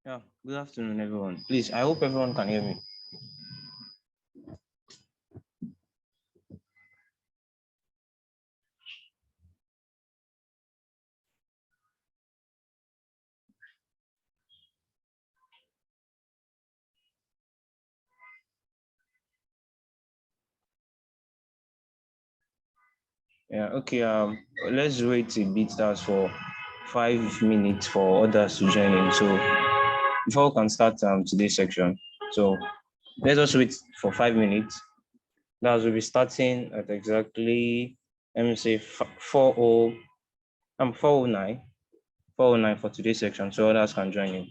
Yeah, good afternoon, everyone. Please, I hope everyone can hear me. Yeah, okay. Let's wait a bit. That's for 5 minutes for others to join in. So before we can start today's section, so let us wait for 5 minutes. That's we'll be starting at exactly let me say 40 409 409 for today's section, so others can join in.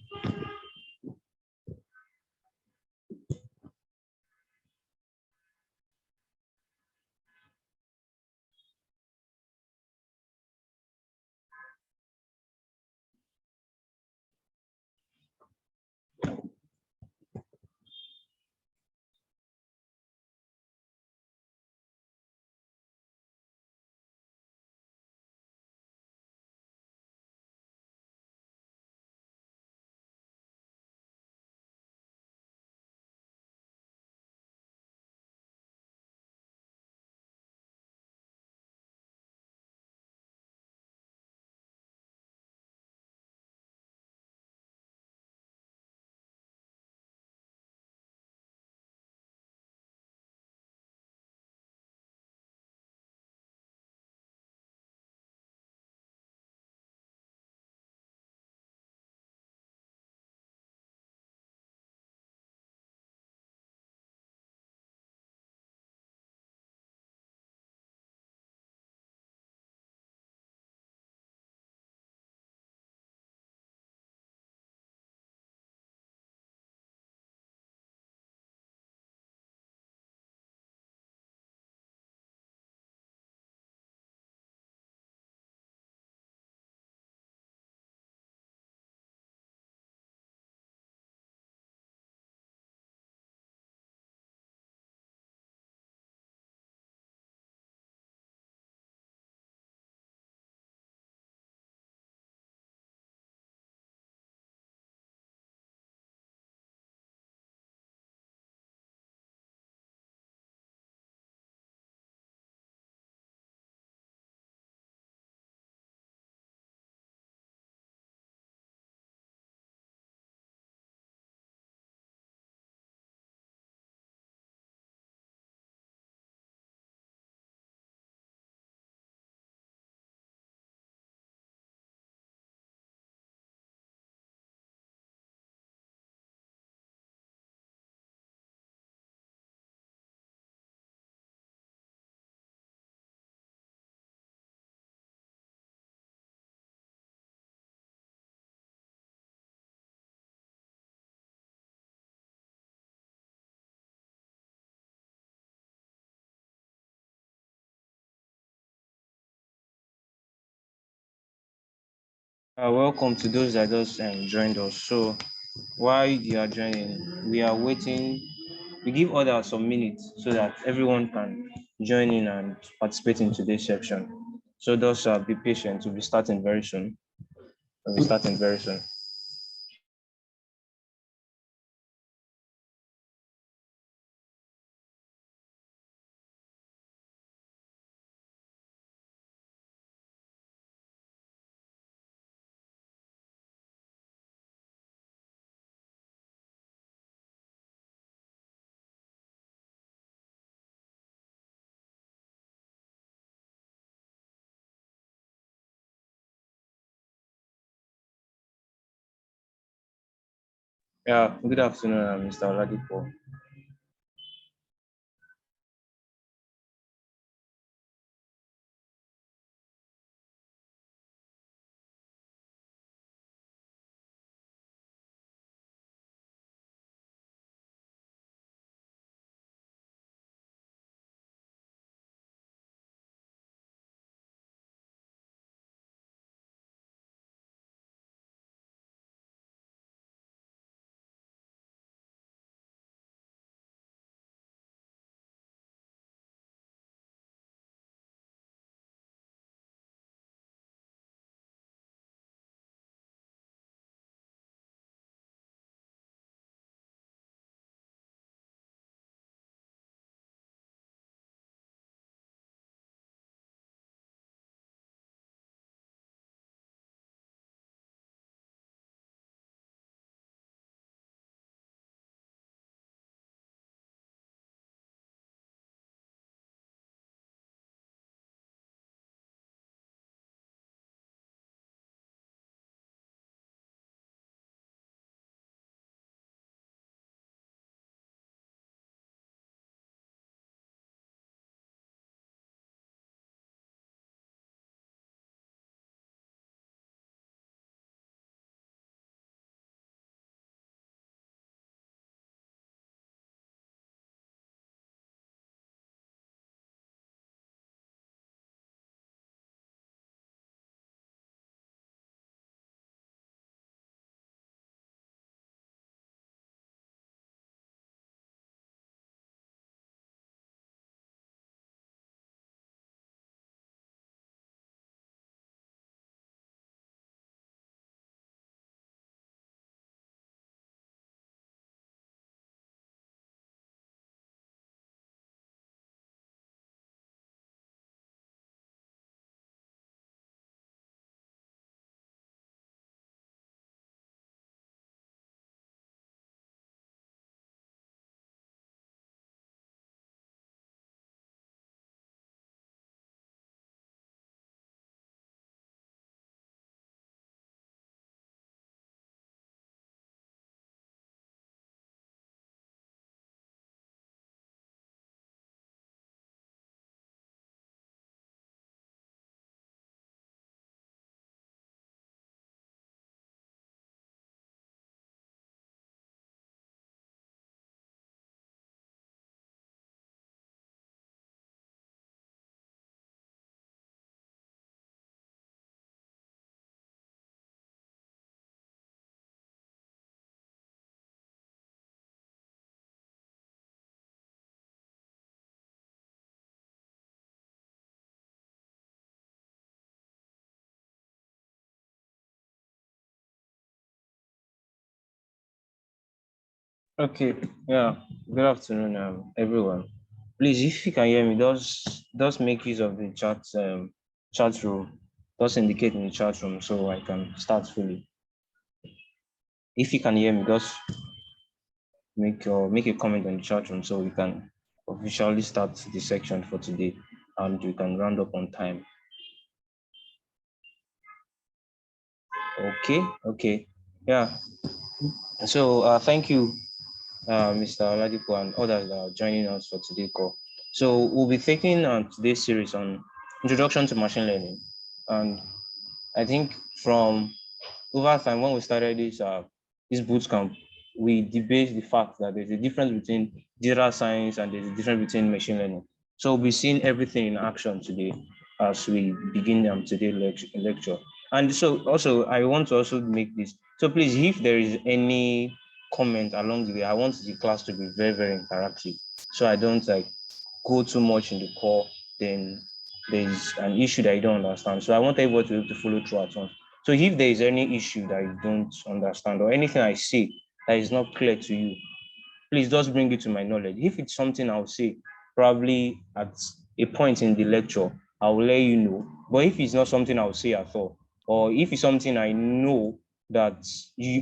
Welcome to those that just joined us. So while you are joining, we are waiting. We give others some minutes so that everyone can join in and participate in today's section. So just be patient. We'll be starting very soon. We'll be starting very soon. Yeah, good afternoon, Mr. Oladipo. Okay, yeah. Good afternoon, everyone. Please, if you can hear me, does make use of the chat room. Does indicate in the chat room so I can start fully. If you can hear me, just make a comment on the chat room so we can officially start the section for today and we can round up on time. Okay, yeah. So thank you, Mr. Oladipo and others that are joining us for today's call. So we'll be taking today's series on introduction to machine learning. And I think from over time, when we started this boot camp, we debate the fact that there's a difference between data science and there's a difference between machine learning. So we'll be seeing everything in action today as we begin today's lecture. And so also, I want to also make this. So please, if there is any comment along the way, I want the class to be very, very interactive. So I don't like go too much in the core, then there's an issue that you don't understand. So I want everybody to be able to follow through at once. So if there is any issue that you don't understand or anything I say that is not clear to you, please just bring it to my knowledge. If it's something I'll say, probably at a point in the lecture, I will let you know. But if it's not something I'll say at all, or if it's something I know that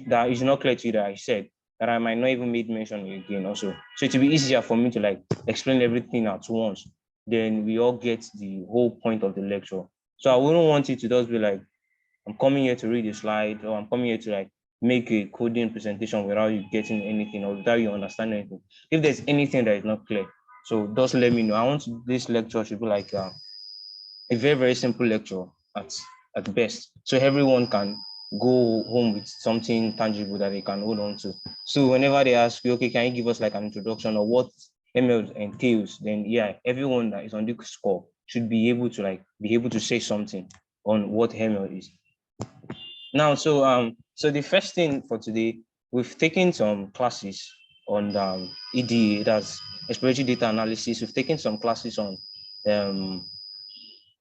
that is not clear to you that I said, that I might not even make mention again also. So it will be easier for me to like explain everything at once. Then we all get the whole point of the lecture. So I wouldn't want it to just be like, I'm coming here to read a slide, or I'm coming here to like make a coding presentation without you getting anything or without you understanding anything. If there's anything that is not clear, so just let me know. I want this lecture should be like a very, very simple lecture at best. So everyone can go home with something tangible that they can hold on to. So whenever they ask you, okay, can you give us like an introduction or what ML entails, then yeah, everyone that is on this call should be able to say something on what ML is. Now, so the first thing for today, we've taken some classes on EDA, that's exploratory data analysis. We've taken some classes on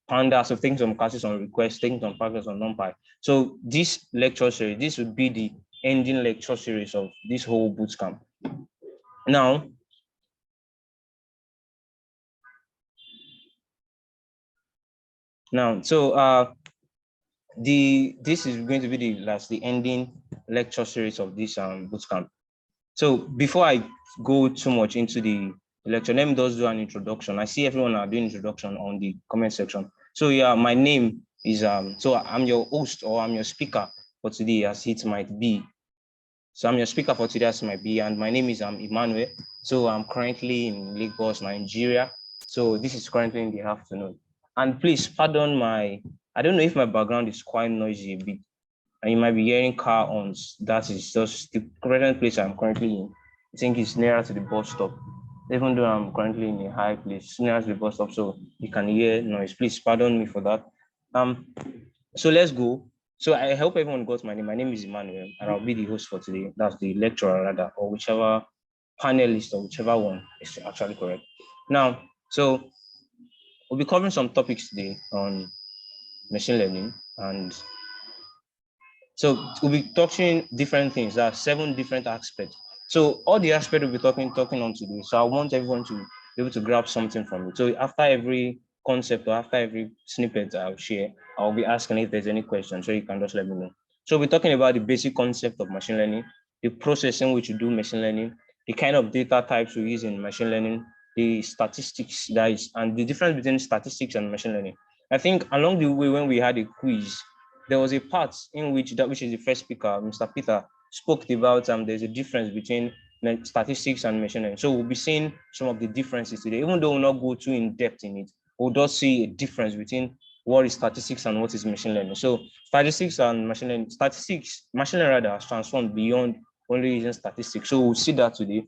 pandas, we've taken some classes on request, taken some classes on NumPy. So this lecture series, this would be the ending lecture series of this whole bootcamp. Now, so this is going to be the ending lecture series of this bootcamp. So before I go too much into the lecture, let me just do an introduction. I see everyone are doing introduction on the comment section. So yeah, my name is so I'm your host or I'm your speaker for today, as it might be. So I'm your speaker for today, as it might be, and my name is Emmanuel. So I'm currently in Lagos, Nigeria. So this is currently in the afternoon. And please pardon I don't know if my background is quite noisy a bit, and you might be hearing car horns. That is just the current place I'm currently in. I think it's nearer to the bus stop, even though I'm currently in a high place, nearer to the bus stop, so you can hear noise. Please pardon me for that. So let's go. So I hope everyone got my name. My name is Emmanuel, and I'll be the host for today. That's the lecturer, rather, or whichever panelist or whichever one is actually correct. Now, so we'll be covering some topics today on machine learning, and so we'll be touching different things. There are 7 different aspects. So all the aspects we'll be talking on today. So I want everyone to be able to grab something from it. So after every concept or after every snippet I'll share, I'll be asking if there's any questions. So you can just let me know. So we're talking about the basic concept of machine learning, the process in which you do machine learning, the kind of data types we use in machine learning, the statistics that is, and the difference between statistics and machine learning. I think along the way when we had a quiz, there was a part in which which is the first speaker, Mr. Peter, spoke about there's a difference between statistics and machine learning. So we'll be seeing some of the differences today, even though we'll not go too in depth in it. We'll just see a difference between what is statistics and what is machine learning. So statistics and machine learning, machine learning rather has transformed beyond only using statistics. So we'll see that today.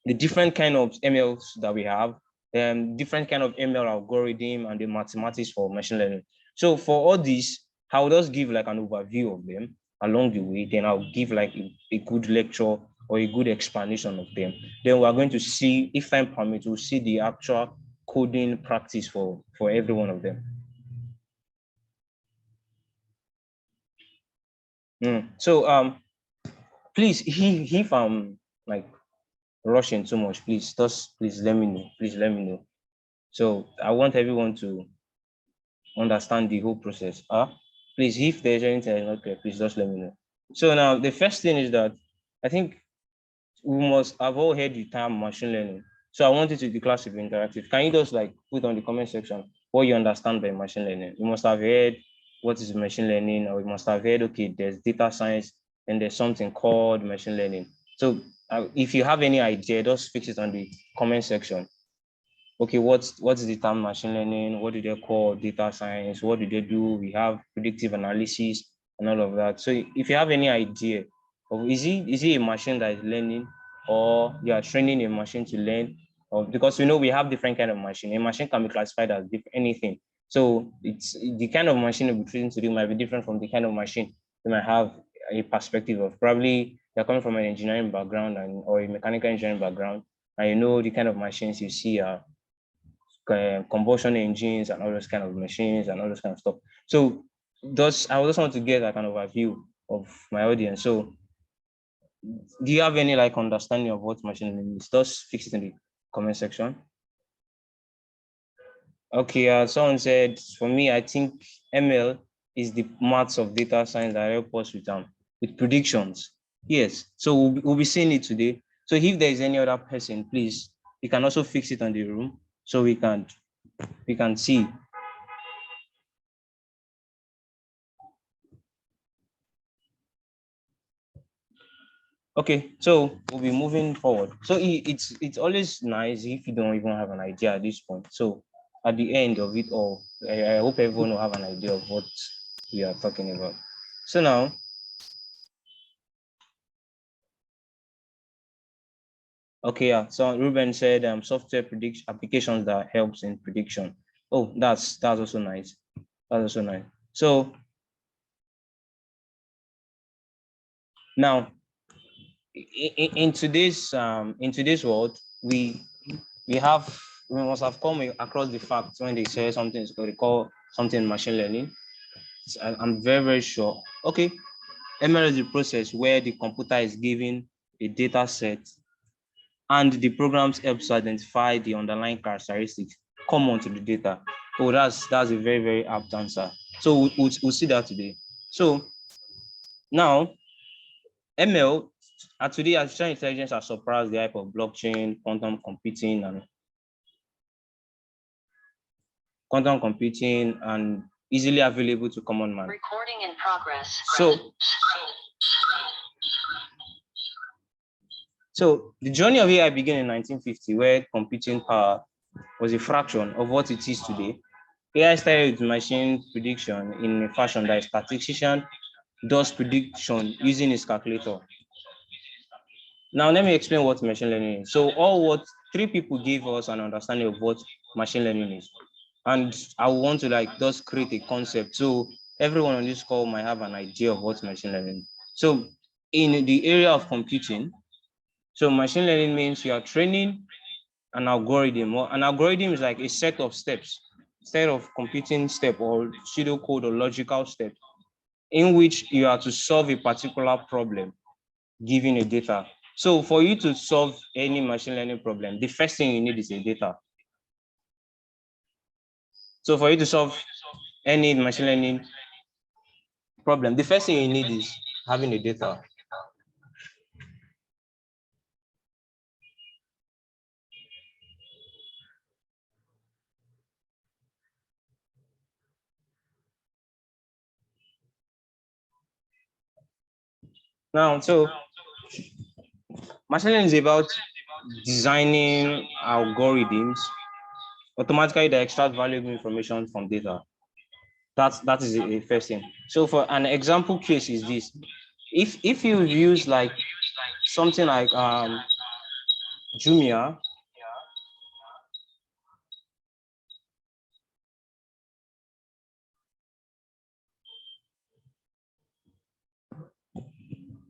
The different kind of MLs that we have, different kind of ML algorithm and the mathematics for machine learning. So for all these, I'll just give like an overview of them along the way. Then I'll give like a good lecture or a good explanation of them. Then we're going to see, if time permits, we'll see the actual coding practice for every one of them. So please, if like rushing too much. Please let me know. Please let me know. So I want everyone to understand the whole process. Please, if there's anything that's not clear, please just let me know. So now the first thing is that I think we must have all heard the term machine learning. So I want you to the class to be interactive. Can you just like put on the comment section what you understand by machine learning? You must have heard what is machine learning, or you must have heard, okay, there's data science and there's something called machine learning. So if you have any idea, just fix it on the comment section. Okay, what's the term machine learning? What do they call data science? What do they do? We have predictive analysis and all of that. So if you have any idea of is it a machine that is learning, or you are training a machine to learn, or because we have different kind of machine. A machine can be classified as anything. So it's the kind of machine you'll be training to do might be different from the kind of machine you might have a perspective of. Probably you're coming from an engineering background or a mechanical engineering background, and the kind of machines you see are combustion engines and all those kind of machines and all those kind of stuff. So I just want to get a kind of a view of my audience. So do you have any like understanding of what machine learning is? Just fix it in the comment section. Okay, someone said, for me, I think ML is the maths of data science that help us with predictions. Yes, so we'll be seeing it today. So if there is any other person, please, you can also fix it on the room so we can see. Okay, so we'll be moving forward. So it's always nice if you don't even have an idea at this point. So at the end of it all, I hope everyone will have an idea of what we are talking about. So now, okay, yeah. So Ruben said software prediction applications that helps in prediction. Oh, that's also nice. That's also nice. So now in today's world, we must have come across the fact when they say something is what they call something machine learning. I'm very, very sure. Okay, ML is the process where the computer is given a data set and the programs helps to identify the underlying characteristics common to the data. Oh, that's a very, very apt answer. So we'll see that today. So now ML today, artificial intelligence has surpassed the hype of blockchain, quantum computing, and easily available to common man. Recording in progress. So the journey of AI began in 1950, where computing power was a fraction of what it is today. AI started with machine prediction in a fashion that a statistician does prediction using his calculator. Now, let me explain what machine learning is. So what three people gave us an understanding of what machine learning is. And I want to like just create a concept. So everyone on this call might have an idea of what machine learning is. So in the area of computing, so machine learning means you are training an algorithm, or an algorithm is like a set of steps, set of computing step or pseudocode or logical step in which you are to solve a particular problem given a data. So for you to solve any machine learning problem, the first thing you need is a data. So for you to solve any machine learning problem, the first thing you need is having a data. Now, so machine learning is about designing algorithms automatically that extract valuable information from data. That is the first thing. So for an example case is this: if you use like something like Jumia,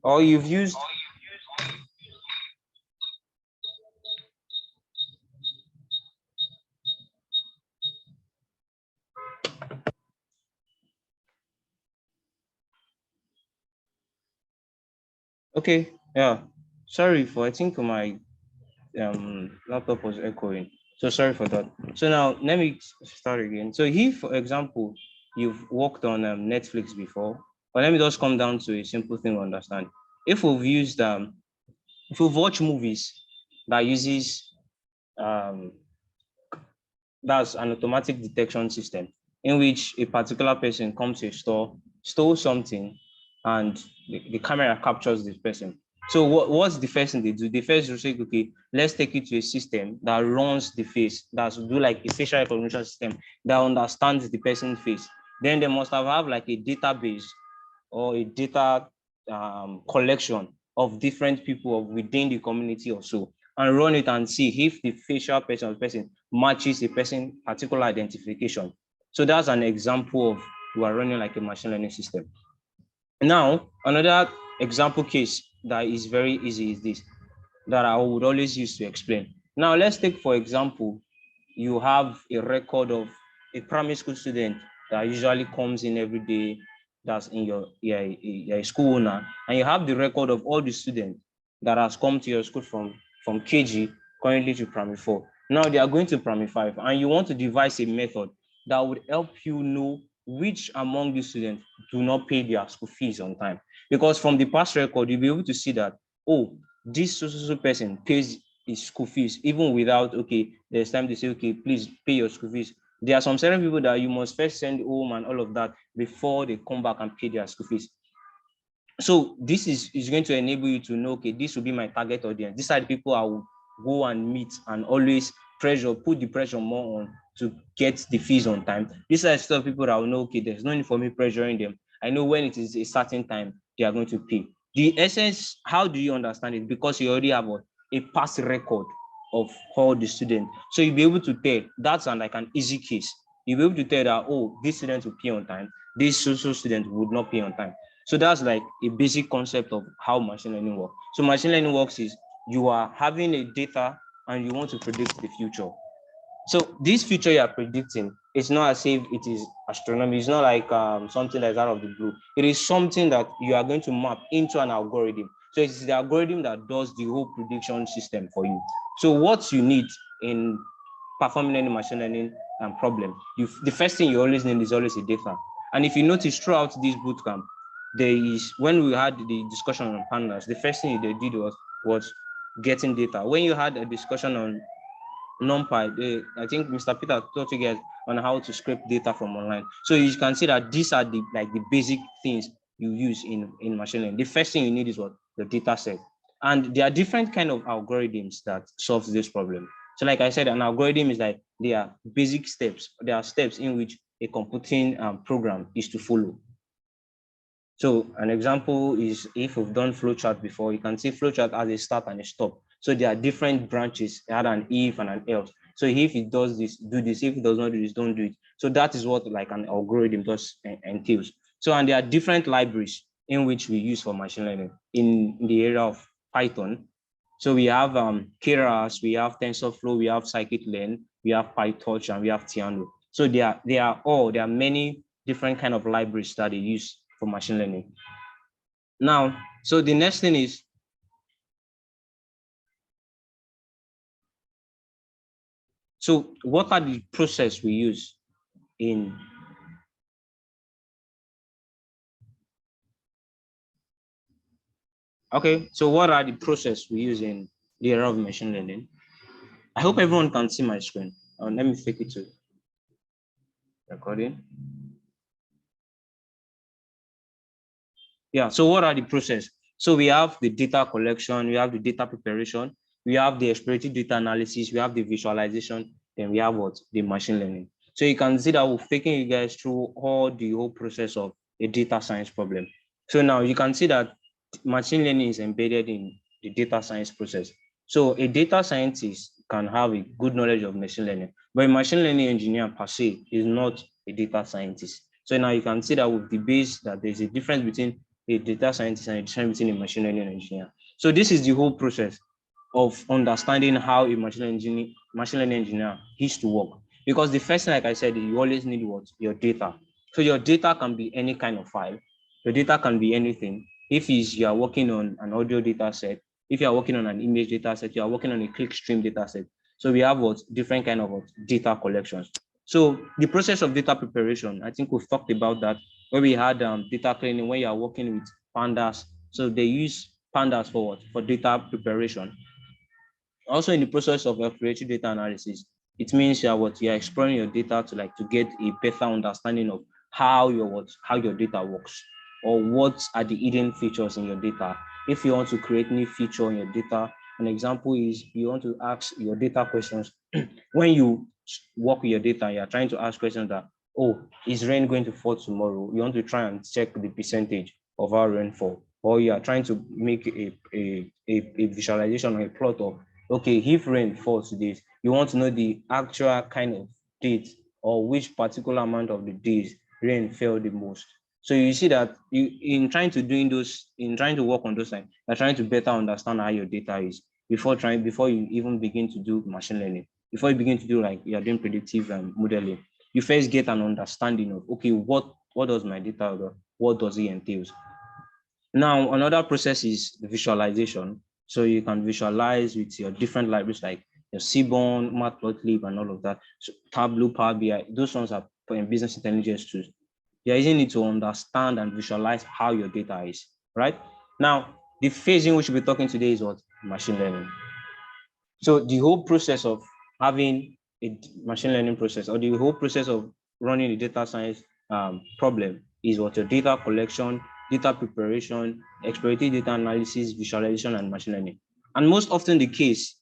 or you've used okay, yeah. Sorry for, I think my laptop was echoing. So sorry for that. So now let me start again. So if, for example, you've worked on Netflix before, but let me just come down to a simple thing to understand. If we've used, if we've watched movies that uses, um, that's an automatic detection system in which a particular person comes to a store, stole something, and the camera captures this person. So what's the first thing they do? They first will say, okay, let's take it to a system that runs the face, that's do like a facial recognition system that understands the person's face. Then they must have like a database or a data collection of different people within the community or so, and run it and see if the facial person of the person matches a person particular identification. So that's an example of we are running like a machine learning system. Now, another example case that is very easy is this, that I would always use to explain. Now, let's take, for example, you have a record of a primary school student that usually comes in every day, that's in your school owner, and you have the record of all the students that has come to your school from KG currently to primary 4. Now they are going to primary 5, and you want to devise a method that would help you know which among these students do not pay their school fees on time. Because from the past record, you'll be able to see that, oh, this so person pays his school fees even without, okay, there's time to say, okay, please pay your school fees. There are some certain people that you must first send home and all of that before they come back and pay their school fees. So this is going to enable you to know, okay, this will be my target audience. These are the people I will go and meet and always put the pressure more on to get the fees on time. These are the sort of people that will know, okay, there's no need for me pressuring them. I know when it is a certain time, they are going to pay. The essence, how do you understand it? Because you already have a past record of all the students. So you'll be able to tell, that's like an easy case. You'll be able to tell that, oh, this student will pay on time, this social student would not pay on time. So that's like a basic concept of how machine learning works. So machine learning works is you are having a data and you want to predict the future. So this future you are predicting, it's not as if it is astronomy. It's not like something that's out of the blue. It is something that you are going to map into an algorithm. So it's the algorithm that does the whole prediction system for you. So what you need in performing any machine learning problem, the first thing you always need is always a data. And if you notice throughout this bootcamp, when we had the discussion on pandas, the first thing they did was getting data. When you had a discussion on NumPy, I think Mr. Peter taught you guys on how to scrape data from online. So you can see that these are the basic things you use in machine learning. The first thing you need is what? The data set. And there are different kind of algorithms that solve this problem. So like I said, an algorithm is like, there are basic steps. There are steps in which a computing program is to follow. So an example is, if we've done flowchart before, you can see flowchart has a start and a stop. So there are different branches, it had an if and an else. So if it does this, do this. If it does not do this, don't do it. So that is what like an algorithm does entails. So, and there are different libraries in which we use for machine learning in the area of Python. So we have Keras, we have TensorFlow, we have scikit-learn, we have PyTorch, and we have Theano. So there are many different kind of libraries that they use for machine learning. Now, so the next thing is, so what are the process we use in okay, so what are the process we use in the area of machine learning? I hope everyone can see my screen. Let me take it to recording. Yeah, so what are the process? So we have the data collection, we have the data preparation, we have the exploratory data analysis, we have the visualization, then we have what? The machine learning. So you can see that we've taken you guys through the whole process of a data science problem. So now you can see that machine learning is embedded in the data science process. So a data scientist can have a good knowledge of machine learning, but a machine learning engineer per se is not a data scientist. So now you can see that with the base that there's a difference between a data scientist and a difference between a machine learning engineer. So this is the whole process of understanding how a machine learning engineer is to work. Because the first thing, like I said, you always need what? Your data. So your data can be any kind of file. Your data can be anything. If you are working on an audio data set, If you are working on an image data set, you are working on a clickstream data set. So we have different kind of data collections. So the process of data preparation, I think we've talked about that, where we had data cleaning, when you are working with pandas. So they use pandas for what? For data preparation. Also in the process of creative data analysis, it means you're exploring your data to get a better understanding of how your data works, or what are the hidden features in your data. If you want to create new feature in your data, an example is you want to ask your data questions. When you work with your data, you're trying to ask questions that, oh, is rain going to fall tomorrow? You want to try and check the percentage of our rainfall, or you are trying to make a visualization or a plot of, okay, if rain falls today, you want to know the actual kind of date or which particular amount of the days rain fell the most. So you see that in trying to work on those things, you're trying to better understand how your data is before you even begin to do machine learning. Before you begin to do you're doing predictive modeling, you first get an understanding of, okay, what does my data do? What does it entail? Now, another process is visualization. So you can visualize with your different libraries like your Seaborn, Matplotlib, and all of that. So Tableau, Power BI, those ones are business intelligence tools. You're using it to understand and visualize how your data is, right? Now, the phase in which we'll be talking today is what? Machine learning. So the whole process of having a machine learning process, or the whole process of running a data science problem, is what? Your data collection, data preparation, explorative data analysis, visualization, and machine learning. And most often the case,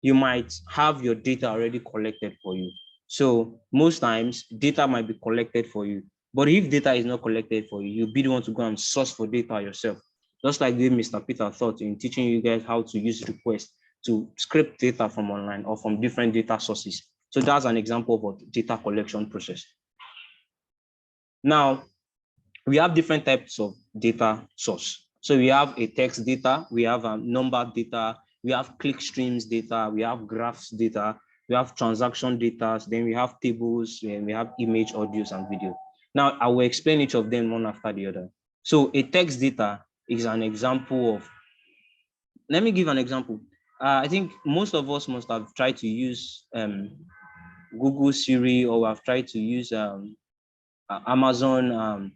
you might have your data already collected for you. So most times data might be collected for you. But if data is not collected for you, you'll be the one to go and source for data yourself. Just like the Mr. Peter thought in teaching you guys how to use requests to scrape data from online or from different data sources. So that's an example of a data collection process. Now, we have different types of data source. So we have a text data, we have a number data, we have click streams data, we have graphs data, we have transaction data, then we have tables, and we have image, audios, and video. Now, I will explain each of them one after the other. So a text data is an example of, let me give an example. I think most of us must have tried to use Google Siri, or have tried to use Amazon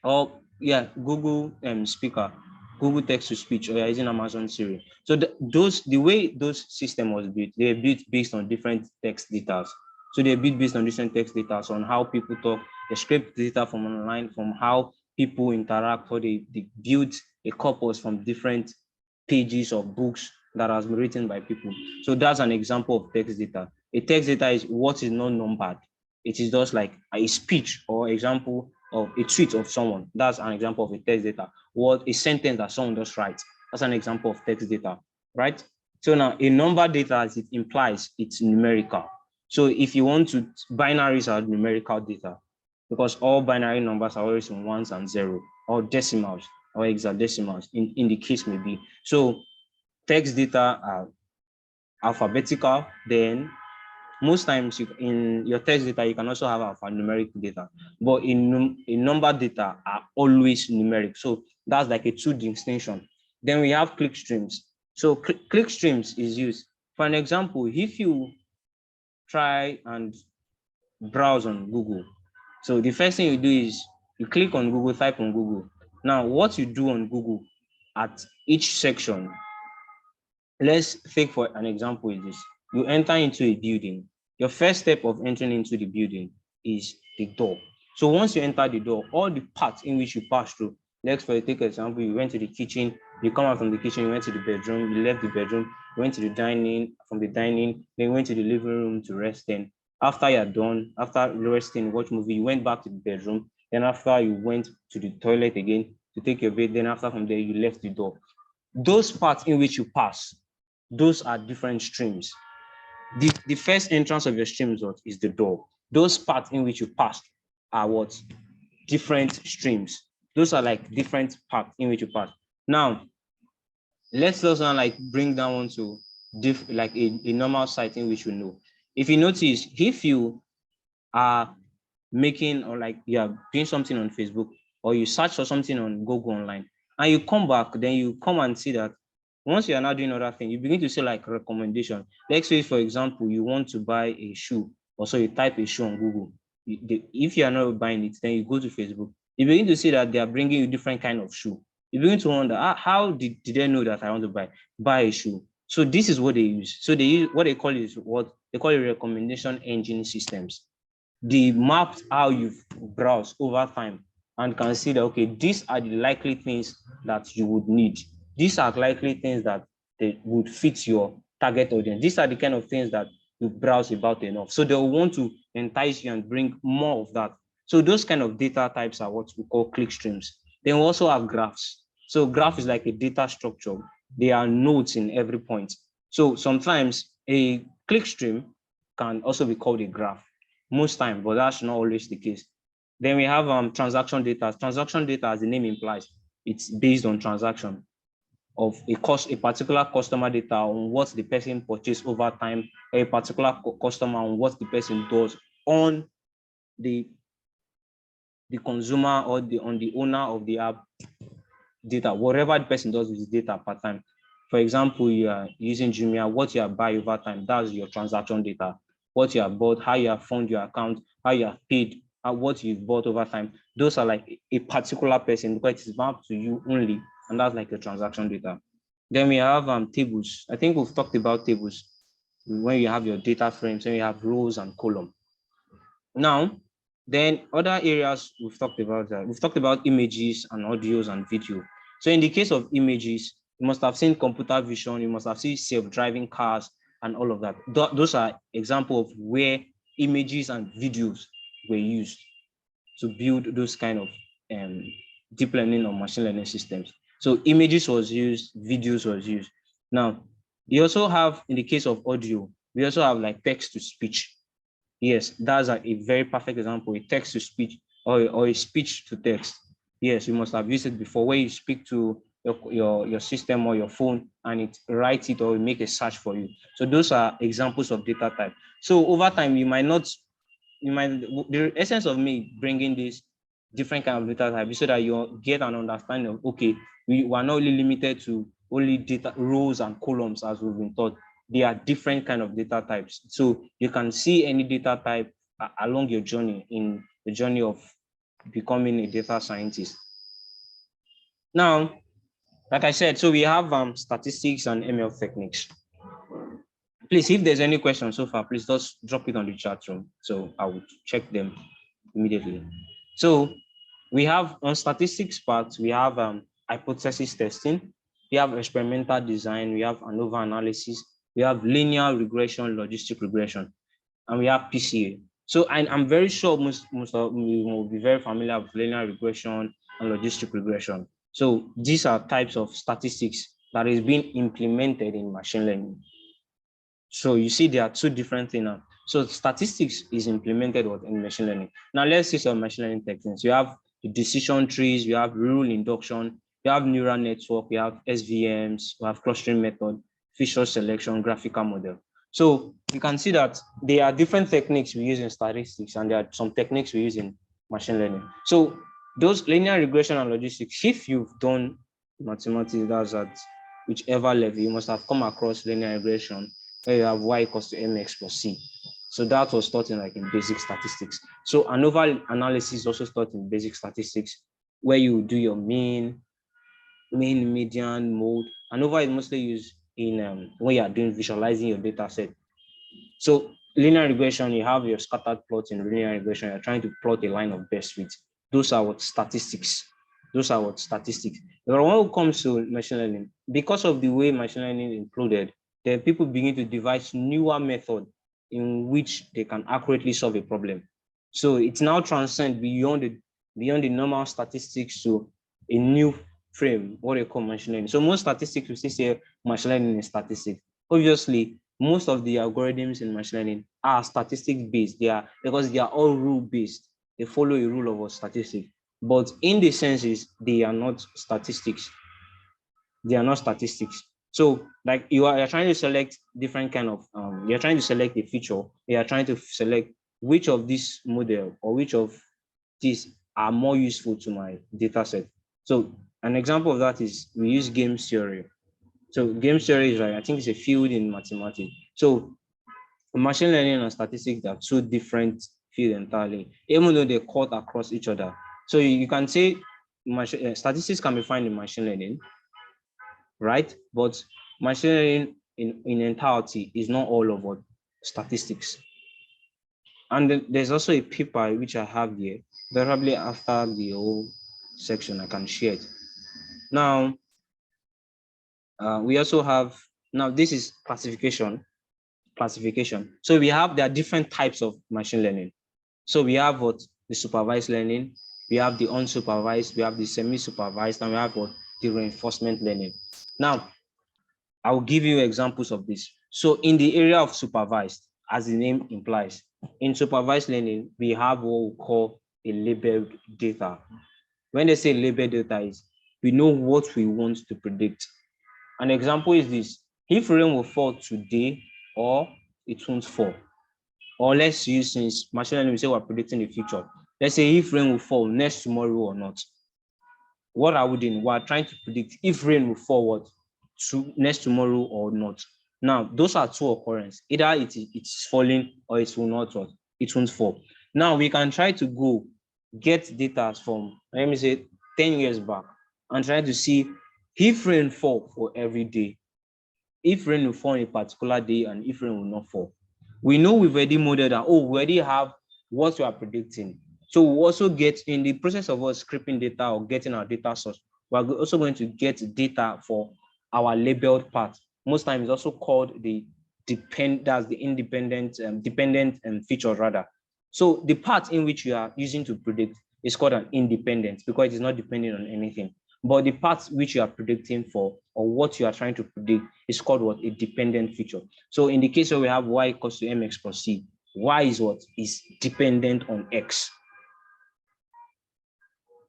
Google speaker, Google text to speech, or you're using Amazon Siri. So the way those system was built, they're built based on different text data. So they're built based on different text data on how people talk. They scrape data from online, from how people interact, or they build a corpus from different pages of books that has been written by people. So that's an example of text data. A text data is what is not numbered. It is just like a speech or example of a tweet of someone. That's an example of a text data. Or a sentence that someone just writes. That's an example of text data, right? So now a number data, as it implies, it's numerical. So if you want to, binaries are numerical data, because all binary numbers are always in ones and zero, or decimals, or hexadecimals, in the case may be. So text data are alphabetical. Then most times in your text data, you can also have alphanumeric data, but in number data are always numeric. So that's like a two distinction. Then we have click streams. So click streams is used. For an example, if you try and browse on Google, so the first thing you do is you click on Google, type on Google. Now, what you do on Google at each section, let's take for an example is this. You enter into a building. Your first step of entering into the building is the door. So once you enter the door, all the parts in which you pass through, let's take an example, you went to the kitchen, you come out from the kitchen, you went to the bedroom, you left the bedroom, you went to the dining, from the dining, then you went to the living room to rest. Then after you're done, after resting, watch movie, you went back to the bedroom. Then after you went to the toilet again to take your bed. Then after from there, you left the door. Those parts in which you pass, those are different streams. The first entrance of your streams is the door. Those parts in which you pass are what? Different streams. Those are like different parts in which you pass. Now, let's also like bring down one to like a normal site in which you know. If you notice, if you are making, or like you're doing something on Facebook, or you search for something on Google online, and you come back, then you come and see that Once you are now doing other things, you begin to see like recommendation. Let's say, for example, you want to buy a shoe, or so you type a shoe on Google. If you are not buying it, then you go to Facebook. You begin to see that they are bringing you different kind of shoe. You begin to wonder, how did they know that I want to buy a shoe? So this is what they use. So they use what they call is what they call a recommendation engine systems. They mapped how you've browsed over time and can see that, okay, these are the likely things that you would need. These are likely things that they would fit your target audience. These are the kind of things that you browse about enough. So they'll want to entice you and bring more of that. So those kind of data types are what we call click streams. Then we also have graphs. So graph is like a data structure. There are nodes in every point. So sometimes a click stream can also be called a graph most time, but that's not always the case. Then we have transaction data. Transaction data, as the name implies, it's based on transaction of a particular customer data on what the person purchased over time, a particular customer on what the person does on the consumer or on the owner of the app data, whatever the person does with the data per time. For example, you are using Jumia, what you have buy over time, that's your transaction data. What you have bought, how you have funded your account, how you have paid, what you've bought over time. Those are like a particular person because it's mapped to you only, and that's like a transaction data. Then we have tables. I think we've talked about tables when you have your data frames, when you have rows and column. Now, then other areas we've talked about images and audios and video. So in the case of images, you must have seen computer vision, you must have seen self-driving cars and all of that. Those are examples of where images and videos were used to build those kind of deep learning or machine learning systems. So images was used, videos was used. Now, you also have, in the case of audio, we also have like text to speech. Yes, that's a very perfect example, a text to speech or a speech to text. Yes, you must have used it before, where you speak to your system or your phone and it writes it or make a search for you. So those are examples of data type. So over time, the essence of me bringing this different kind of data type is so that you get an understanding of, okay, we are not only limited to only data rows and columns as we've been taught. There are different kind of data types. So you can see any data type along your journey in the journey of becoming a data scientist. Now, like I said, so we have statistics and ML techniques. Please, if there's any question so far, please just drop it on the chat room. So I will check them immediately. So we have on statistics part, we have hypothesis testing, we have experimental design, we have ANOVA analysis, we have linear regression, logistic regression, and we have PCA. So I'm very sure most of you will be very familiar with linear regression and logistic regression. So these are types of statistics that is being implemented in machine learning. So you see there are two different things now. So statistics is implemented in machine learning. Now let's see some machine learning techniques. You have the decision trees, we have rule induction, we have neural network, we have SVMs, we have clustering method, feature selection, graphical model. So you can see that there are different techniques we use in statistics and there are some techniques we use in machine learning. So those linear regression and logistics, if you've done mathematics, that's at whichever level, you must have come across linear regression where you have y equals to mx plus c. So that was taught in like in basic statistics. So ANOVA analysis also taught in basic statistics where you do your mean, median, mode. ANOVA is mostly used in when you are doing visualizing your data set. So linear regression, you have your scattered plots in linear regression. You're trying to plot a line of best fit. Those are what statistics. Those are what statistics. But when it comes to machine learning, because of the way machine learning is included, then people begin to devise newer methods in which they can accurately solve a problem. So it's now transcend beyond the normal statistics to a new frame, what they call machine learning. So most statistics we still say machine learning is statistics. Obviously, most of the algorithms in machine learning are statistics based. Because they are all rule based. They follow a rule of statistics. But in the senses, they are not statistics. They are not statistics. So like you're trying to select different kind of, you're trying to select a feature. You are trying to select which of this model or which of these are more useful to my data set. So an example of that is we use game theory. So game theory is like, I think it's a field in mathematics. So machine learning and statistics are two different fields entirely, even though they cut across each other. So you can say statistics can be found in machine learning, right? But machine learning in entirety is not all of what statistics. And then there's also a paper which I have here, probably after the whole section I can share it. Now, we also have, now this is classification. So we have, there are different types of machine learning. So we have what the supervised learning, we have the unsupervised, we have the semi-supervised, and we have what the reinforcement learning. Now, I'll give you examples of this. So in the area of supervised, as the name implies, in supervised learning, we have what we call a labeled data. When they say labeled data is, we know what we want to predict. An example is this: if rain will fall today or it won't fall. Or let's use, since machine learning, we say we're predicting the future. Let's say if rain will fall next tomorrow or not. What are we doing? We're trying to predict if rain will fall what to next tomorrow or not. Now, those are two occurrences. Either it's falling or it will not what it won't fall. Now we can try to go get data from, let me say, 10 years back and try to see if rain fall for every day, if rain will fall on a particular day, and if rain will not fall. We know we've already modeled that, oh, we already have what we are predicting. So we also get, in the process of us scraping data or getting our data source, we're also going to get data for our labeled part. Most times it's also called the independent features rather. So the part in which you are using to predict is called an independent, because it is not dependent on anything. But the part which you are predicting for, or what you are trying to predict, is called what? A dependent feature. So in the case where we have y equals to mx plus c, y is what? Is dependent on x.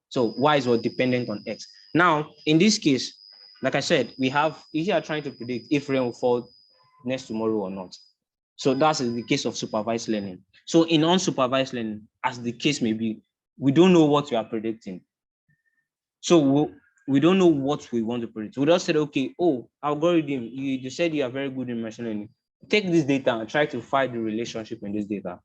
So y is what? Dependent on x. Now, in this case, like I said, we have, if you are trying to predict if rain will fall next tomorrow or not. So that's the case of supervised learning. So in unsupervised learning, as the case may be, we don't know what we are predicting. So we don't know what we want to predict. We just said, okay, oh, algorithm, you said you are very good in machine learning. Take this data and try to find the relationship in this data.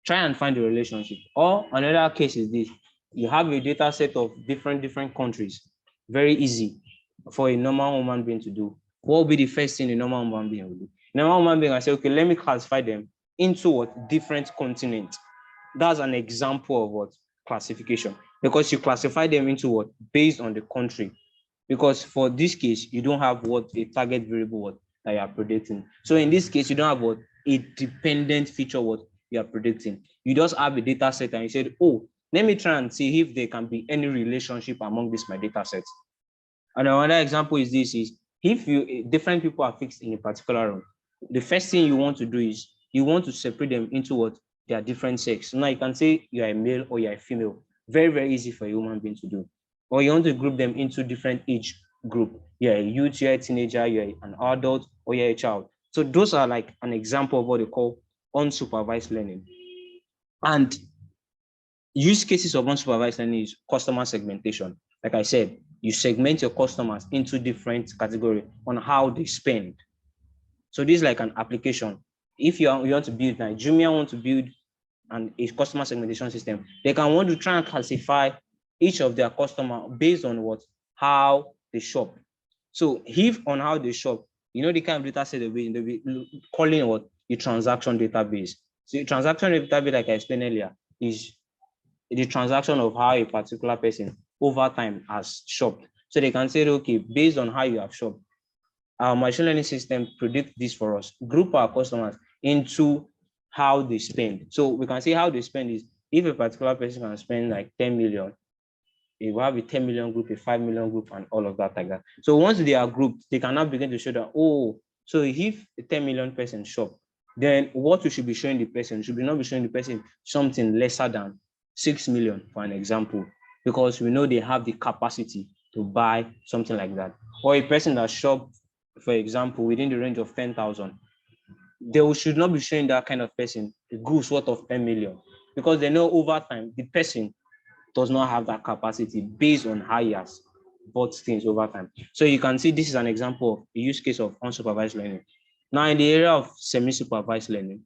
Try and find the relationship. Or another case is this: you have a data set of different countries. Very easy for a normal human being to do. What will be the first thing a normal human being will do? Normal human being will say, okay, let me classify them into what? Different continents. That's an example of what? Classification. Because you classify them into what? Based on the country. Because for this case, you don't have what? A target variable what that you are predicting. So in this case, you don't have what? A dependent feature what you are predicting. You just have a data set and you said, oh, let me try and see if there can be any relationship among these my data sets. And another example is this: is if different people are fixed in a particular room, the first thing you want to do is you want to separate them into what? Their different sex. Now you can say you are a male or you are a female. Very, very easy for a human being to do. Or you want to group them into different age group. You're a youth, you're a teenager, you're an adult, or you're a child. So those are like an example of what they call unsupervised learning. And use cases of unsupervised learning is customer segmentation. Like I said, you segment your customers into different categories on how they spend. So this is like an application. If you want to build, like Jumia want to build a customer segmentation system, they can want to try and classify each of their customer based on what? How they shop. So if on how they shop, you know the kind of data set they'll be calling what? The transaction database. So the transaction database, like I explained earlier, is the transaction of how a particular person over time has shopped. So they can say, okay, based on how you have shopped, our machine learning system predict this for us, group our customers into how they spend. So we can see how they spend is, if a particular person can spend like 10 million, they will have a 10 million group, a 5 million group, and all of that like that. So once they are grouped, they can now begin to show that, oh, so if a 10 million person shop, then what we should be showing the person should be not be showing the person something lesser than 6 million, for an example, because we know they have the capacity to buy something like that. Or a person that shop, for example, within the range of 10,000, they should not be showing that kind of person a goods worth of 10 million, because they know over time the person does not have that capacity based on how he has bought things over time. So you can see this is an example of a use case of unsupervised learning. Now, in the area of semi-supervised learning,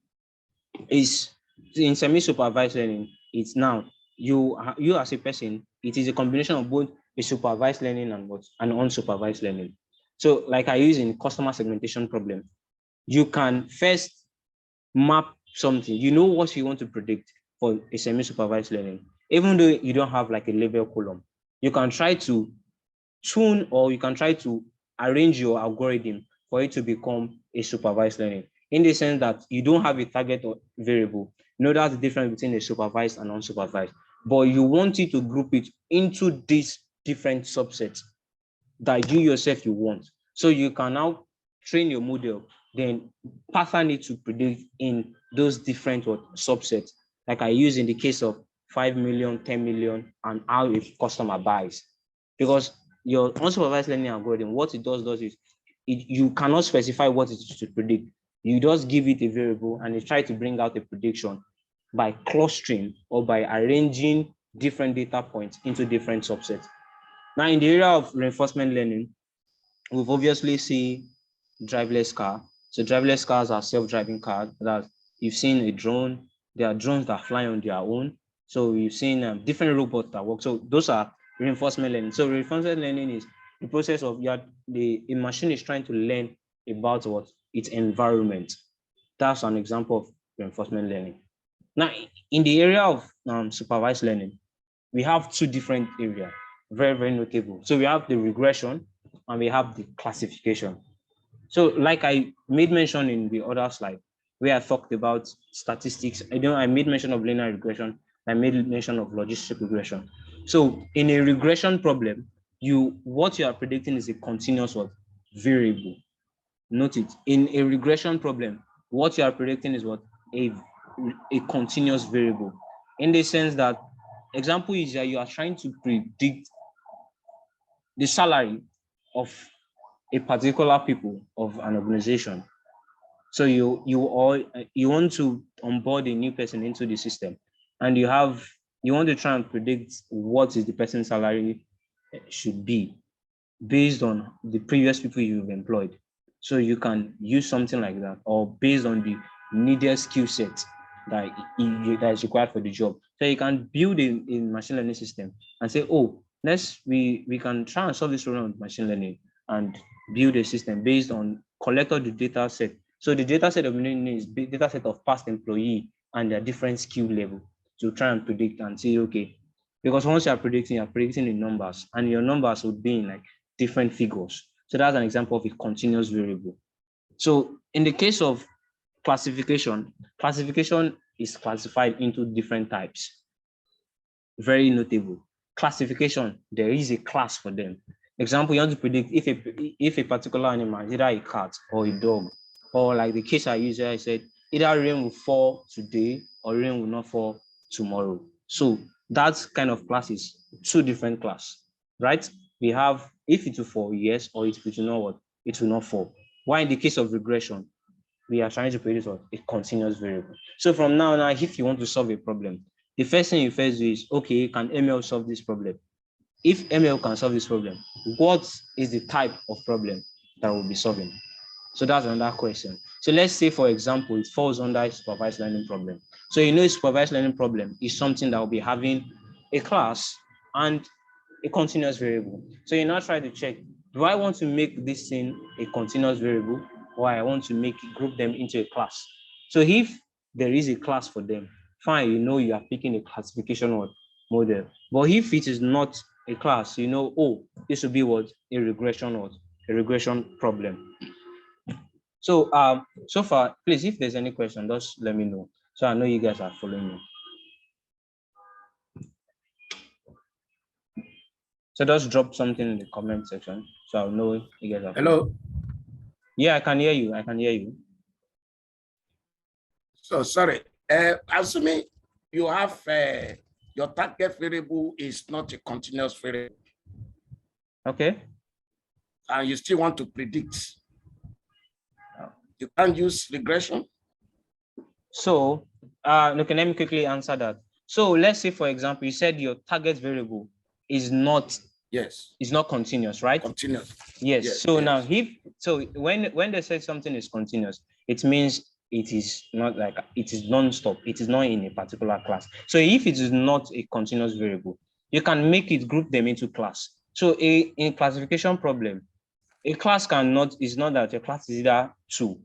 is in semi-supervised learning, it's now you as a person, it is a combination of both a supervised learning and what and unsupervised learning. So, like I use in customer segmentation problem, you can first map something. You know what you want to predict for a semi-supervised learning, even though you don't have like a label column. You can try to tune or you can try to arrange your algorithm for it to become a supervised learning, in the sense that you don't have a target or variable. You know that's the difference between a supervised and unsupervised, but you want it to group it into these different subsets that you yourself you want. So you can now train your model, then pattern it to predict in those different subsets, like I use in the case of 5 million, 10 million, and how a customer buys. Because your unsupervised learning algorithm, what it does is you cannot specify what it is to predict. You just give it a variable and it try to bring out a prediction by clustering or by arranging different data points into different subsets. Now, in the area of reinforcement learning, we've obviously seen driverless car. So driverless cars are self-driving cars that you've seen a drone. There are drones that fly on their own. So you've seen different robots that work. So those are reinforcement learning. So reinforcement learning is the process of a machine is trying to learn about what its environment. That's an example of reinforcement learning. Now, in the area of supervised learning, we have two different areas, very, very notable. So we have the regression and we have the classification. So like I made mention in the other slide, where I talked about statistics, I made mention of linear regression, I made mention of logistic regression. So in a regression problem, what you are predicting is a continuous variable. Note it, in a regression problem, what you are predicting is a continuous variable, in the sense that example is that you are trying to predict the salary of a particular people of an organization. So you want to onboard a new person into the system, and you want to try and predict what is the person's salary should be based on the previous people you've employed. So you can use something like that, or based on the needed skill set that is required for the job. So you can build a machine learning system and say, oh, we can try and solve this problem with machine learning and build a system based on collect all the data set. So the data set of learning is data set of past employee and their different skill level to try and predict and say, okay, because once you're predicting in numbers, and your numbers would be in like different figures. So that's an example of a continuous variable. So in the case of classification is classified into different types. Very notable. Classification, there is a class for them. Example, you want to predict if a particular animal is either a cat or a dog, or like the case I used, I said either rain will fall today or rain will not fall tomorrow. So that kind of class is two different class, right? We have if it will fall, yes, or it will not it will not fall. Why in the case of regression, we are trying to predict a continuous variable. So from now on, if you want to solve a problem, the first thing you first do is, okay, can ML solve this problem? If ML can solve this problem, what is the type of problem that we'll be solving? So that's another question. So let's say, for example, it falls under a supervised learning problem. So a supervised learning problem is something that will be having a class and a continuous variable. So you now try to check, do I want to make this thing a continuous variable, or I want to group them into a class? So if there is a class for them, fine, you are picking a classification model. But if it is not a class, oh, this will be a regression problem. So so far, please, if there's any question, just let me know, so I know you guys are following me. So just drop something in the comment section, so I'll know you guys are following. Hello. Yeah, I can hear you. So sorry. Assuming you have your target variable is not a continuous variable. Okay. And you still want to predict. You can't use regression. So, okay, let me quickly answer that. So let's say, for example, you said your target variable is not Yes. It's not continuous, right? Continuous. Yes. Yes, So now, yes. when they say something is continuous, it means it is not like it is non-stop. It is not in a particular class. So if it is not a continuous variable, you can make it group them into class. So in classification problem, a class cannot is not that a class is either two.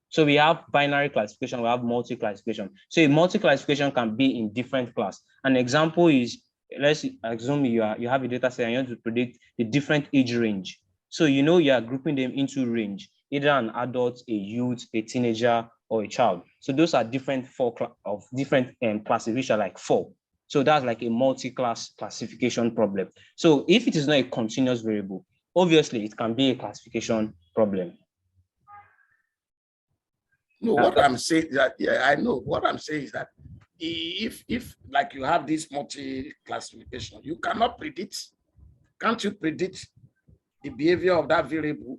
So we have binary classification, we have multi-classification. So a multi-classification can be in different class. An example is, let's assume you have a data set and you want to predict the different age range. So you know you are grouping them into range, either an adult, a youth, a teenager, or a child. So those are different different classification, like 4. So that's like a multi-class classification problem. So if it is not a continuous variable, obviously it can be a classification problem. No, what I'm saying that, yeah, I know what I'm saying is that if like you have this multi-classification, you cannot predict. Can't you predict the behavior of that variable?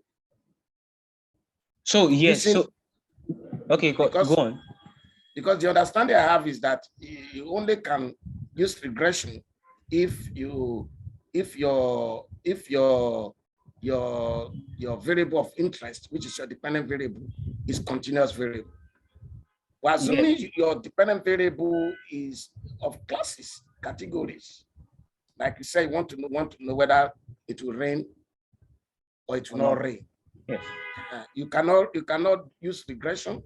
So yes, so okay, go on. Because the understanding I have is that you only can use regression if your variable of interest, which is your dependent variable, is continuous variable. Well, assuming your dependent variable is of classes, categories, like you say, you want to know whether it will rain or it will not rain. Yes. You cannot use regression.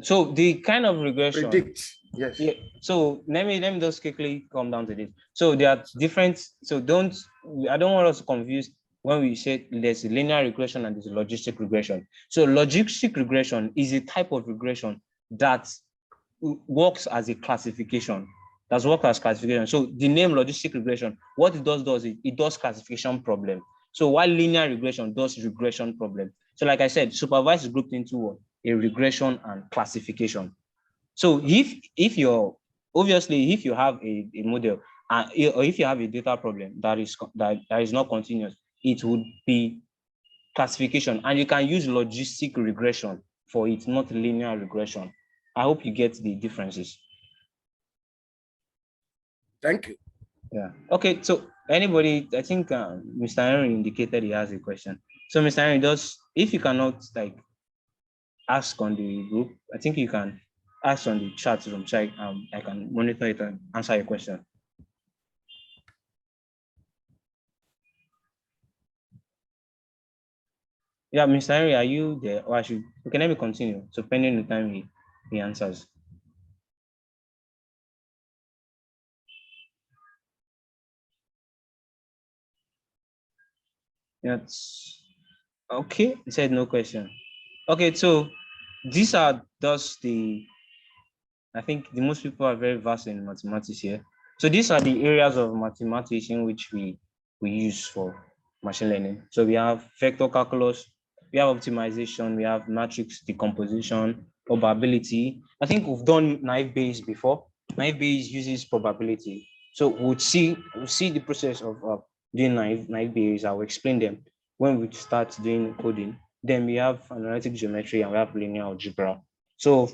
So the kind of regression. Predict. Yes. Yeah. So let me just quickly come down to this. So there are different. So I don't want us to confuse when we say there's linear regression and there's logistic regression. So logistic regression is a type of regression that works as a classification. That's work as classification. So the name logistic regression, what it does is it does classification problem. So while linear regression does regression problem. So like I said, supervised is grouped into what? A regression and classification. So if you're obviously if you have a model or if you have a data problem that is not continuous, it would be classification, and you can use logistic regression for it, not linear regression. I hope you get the differences. Thank you. Yeah. Okay. So anybody, I think Mr. Henry indicated he has a question. So Mr. Henry, if you cannot like ask on the group, I think you can ask on the chat room, so I can monitor it and answer your question. Yeah, Mr. Henry, are you there? Or okay, let me continue. So pending the time he answers. That's okay. He said no question. Okay, so these are just I think the most people are very versed in mathematics here. So these are the areas of mathematics in which we use for machine learning. So we have vector calculus, we have optimization, we have matrix decomposition, probability. I think we've done naive Bayes before. Naive Bayes uses probability. So we'll see the process of doing naive Bayes. I will explain them when we start doing coding. Then we have analytic geometry and we have linear algebra. So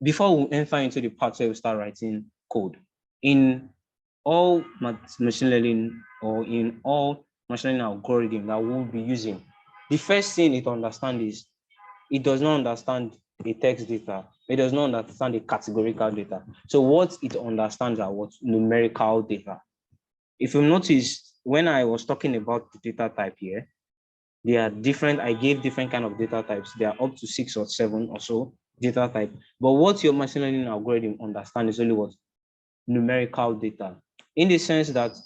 before we enter into the part where we start writing code, in all machine learning or in all machine learning algorithm that we'll be using, the first thing it understands is it does not understand a text data. It does not understand a categorical data. So what it understands are what numerical data. If you notice, when I was talking about the data type here, there are different, I gave different kind of data types. There are up to 6 or 7 or so data type. But what your machine learning algorithm understands is only what? Numerical data. In the sense that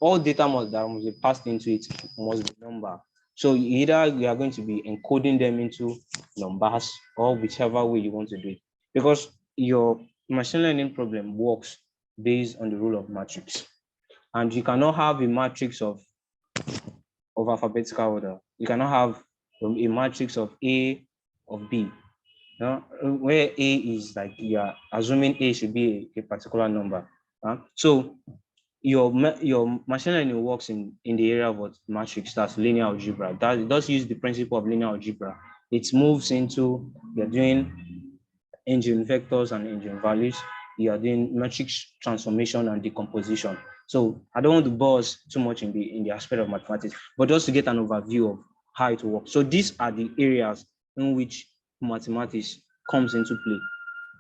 all data that must be passed into it must be number. So either you are going to be encoding them into numbers or whichever way you want to do it. Because your machine learning problem works based on the rule of matrix. And you cannot have a matrix of alphabetical order. You cannot have a matrix of A of B. Where A is like you are assuming A should be a particular number. So your machine learning works in the area of what matrix, that's linear algebra. That it does use the principle of linear algebra. It moves into, you're doing engine vectors and engine values. You are doing matrix transformation and decomposition. So I don't want to bore us too much in the aspect of mathematics, but just to get an overview of how it works. So these are the areas in which mathematics comes into play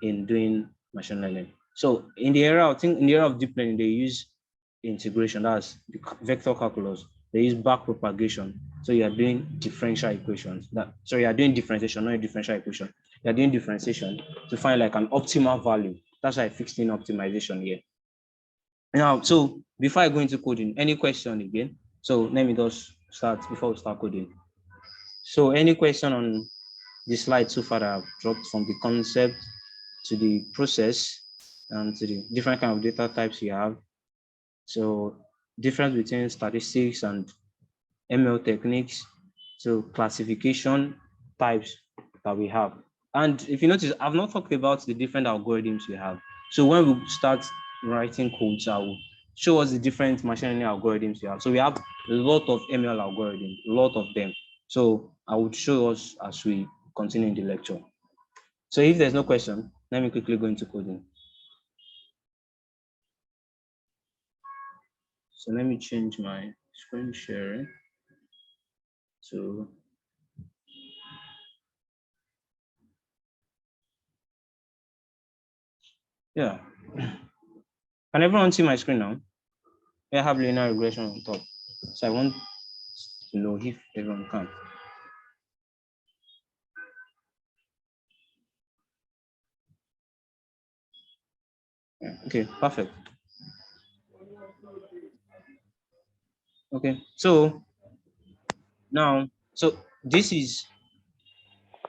in doing machine learning. So in the area, I think in the area of deep learning, they use integration, that's the vector calculus. They use back propagation. So you are doing differential equations. You are doing differentiation, not a differential equation. You are doing differentiation to find like an optimal value. That's why I fixed in optimization here. Now, so before I go into coding, any question again? So let me just start before we start coding. So any question on the slide so far that I've dropped, from the concept to the process and to the different kind of data types you have? So difference between statistics and ML techniques, so classification types that we have. And if you notice, I've not talked about the different algorithms we have. So when we start writing codes, I will show us the different machine learning algorithms we have. So we have a lot of ML algorithms, a lot of them. So I would show us as we continue in the lecture. So if there's no question, let me quickly go into coding. So let me change my screen sharing. So yeah, can everyone see my screen now? I have linear regression on top. So I want to know if everyone can. Okay, perfect. Okay, so now, so this is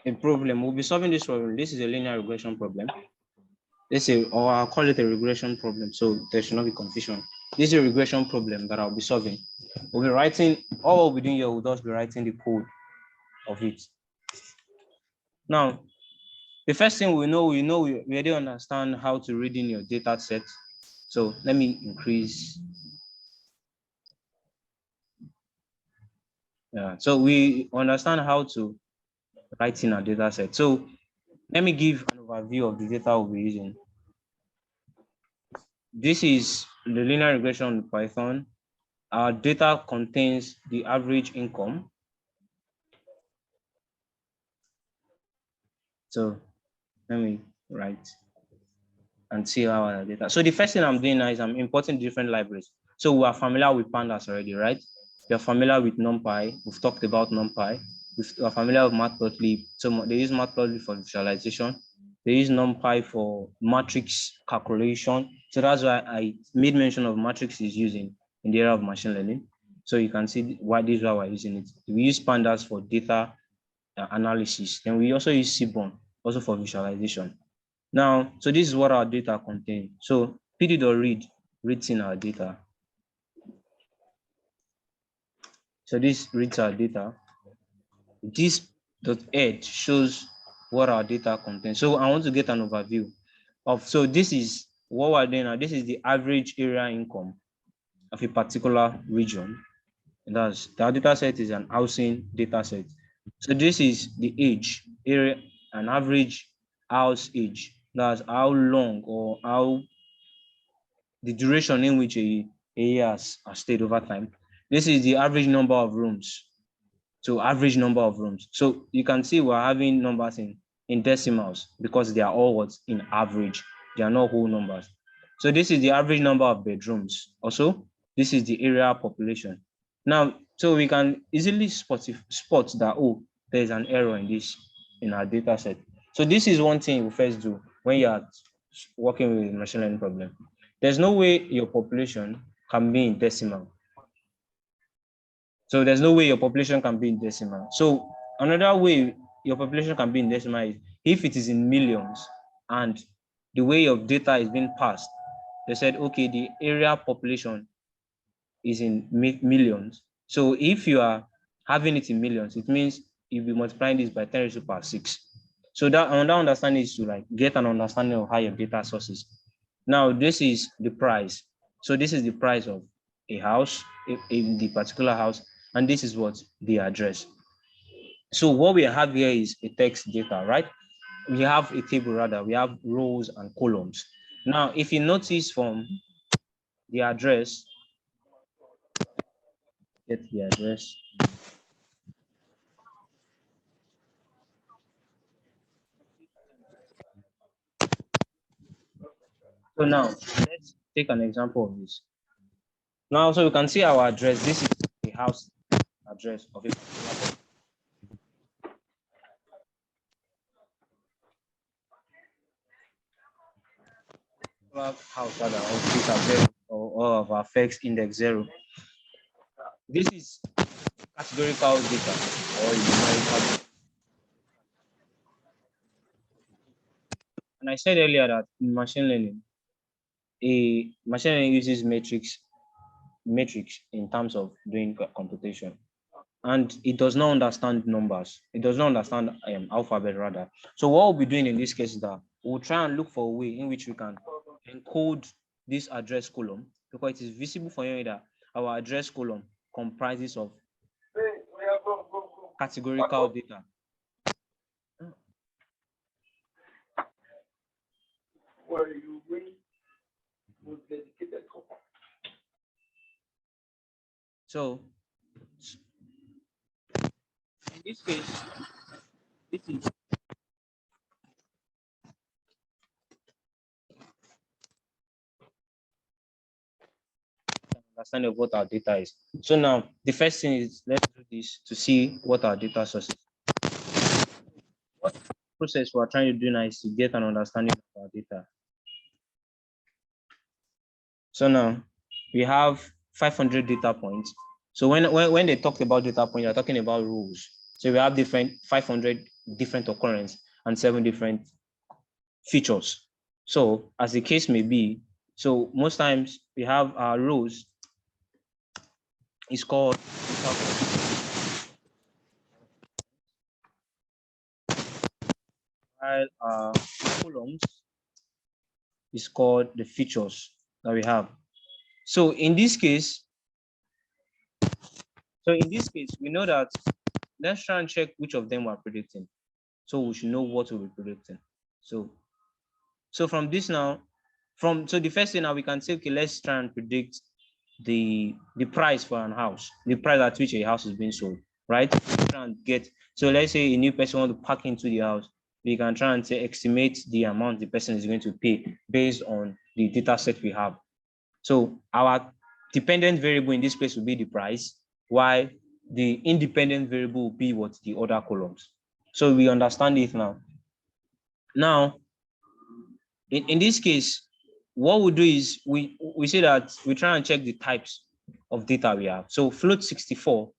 a problem. We'll be solving this problem. This is a linear regression problem. Or I'll call it a regression problem. So there should not be confusion. This is a regression problem that I'll be solving. We'll be writing, all we'll be doing here, we'll just be writing the code of it. Now, the first thing we already understand how to read in your data set. So let me increase. Yeah, so we understand how to write in our data set. So let me give an overview of the data we'll be using. This is the linear regression with Python. Our data contains the average income. So let me write and see our data. So the first thing I'm doing now is I'm importing different libraries. So we are familiar with pandas already, right? We are familiar with NumPy. We've talked about NumPy. We are familiar with Matplotlib. So they use Matplotlib for visualization. They use NumPy for matrix calculation. So that's why I made mention of matrix is using in the area of machine learning. So you can see why this is why we're using it. We use pandas for data analysis. Then we also use Seaborn also for visualization. Now, so this is what our data contain. So pd.read reads in our data. So this reads our data. This .edge shows what our data contains. So I want to get an overview of, so this is what we're doing now. This is the average area income of a particular region. And that's the data set is an housing data set. So this is the age, area, an average house age. That's how long or how the duration in which a year has stayed over time. This is the average number of rooms. So average number of rooms. So you can see we're having numbers in decimals because they are all what's in average. They are not whole numbers. So this is the average number of bedrooms. Also, this is the area population. Now, so we can easily spot that, oh, there's an error in this, in our data set. So this is one thing we first do when you are working with a machine learning problem. There's no way your population can be in decimal. So there's no way your population can be in decimal. So another way your population can be in decimal is if it is in millions and the way your data is being passed, they said, okay, the area population is in millions. So if you are having it in millions, it means you'll be multiplying this by 10 raised to the power 6. So that another understanding is to like get an understanding of how your data sources. Now, this is the price. So this is the price of a house, in the particular house, and this is what the address. So what we have here is a text data, right? We have a table rather, we have rows and columns. Now, if you notice from the address, get the address. So now let's take an example of this. Now, so you can see our address. This is the house address of a particular house that of this address or of affects index 0. This is categorical data or numerical data. And I said earlier that in machine learning uses metrics in terms of doing computation, and it does not understand numbers. It does not understand alphabet rather. So what we'll be doing in this case is that we'll try and look for a way in which we can encode this address column, because it is visible for you that our address column comprises of categorical data. So in this case, this is understanding of what our data is. So now the first thing is, let's do this to see what our data source is. What process we are trying to do now is to get an understanding of our data. So now we have 500 data points. So when they talk about data points, they're talking about rules. So we have 500 different occurrences and 7 different features. So as the case may be, so most times we have our rules is called while our columns is called the features that we have. So in this case, we know that let's try and check which of them we're predicting. So we should know what we'll be predicting. So from this now, so the first thing now we can say, okay, let's try and predict the price for an house, the price at which a house is being sold, right? Try and get, so let's say a new person wants to pack into the house, we can try and say estimate the amount the person is going to pay based on the data set we have. So our dependent variable in this place will be the price, while the independent variable will be what the other columns. So we understand it now. Now, in this case, what we do is we say that we try and check the types of data we have. So float 64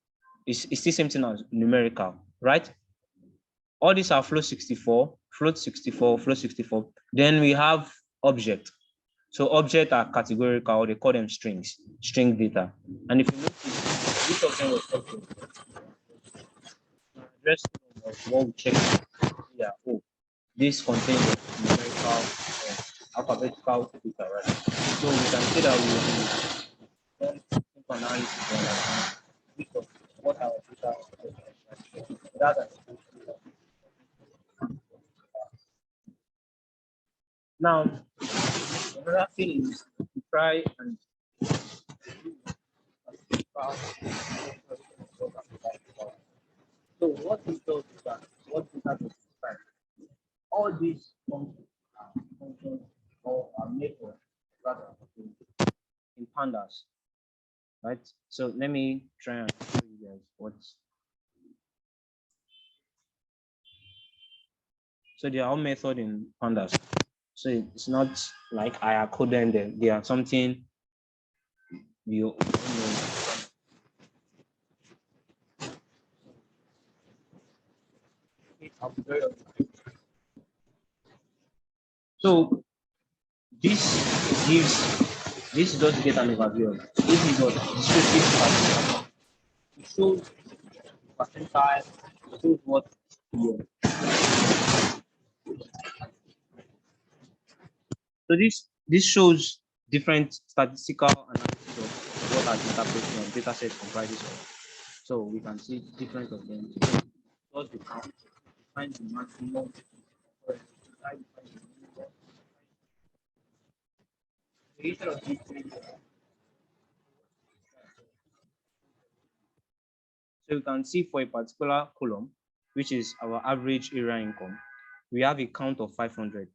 is the same thing as numerical, right? All these are float 64, float 64, float 64. Then we have object. So objects are categorical, they call them strings, string data. And if you notice, each of them was object. Address was what we check. Yeah, oh, this contains numerical alphabetical data, right? So we can say that we will do analysis to understand which of what our data is. Now, another thing is to try and so what we do is that what we have is describe all these functions or methods rather in pandas, right? So let me try and show you guys what's. So they are all method in pandas. So it's not like I are coding them. They are something you know. So this does get an overview. This is what descriptive. It shows percentile. It shows what. So this shows different statistical analysis of what our data set comprises of. So we can see different of them. Does the count, find the maximum. So you can see for a particular column, which is our average area income, we have a count of 500,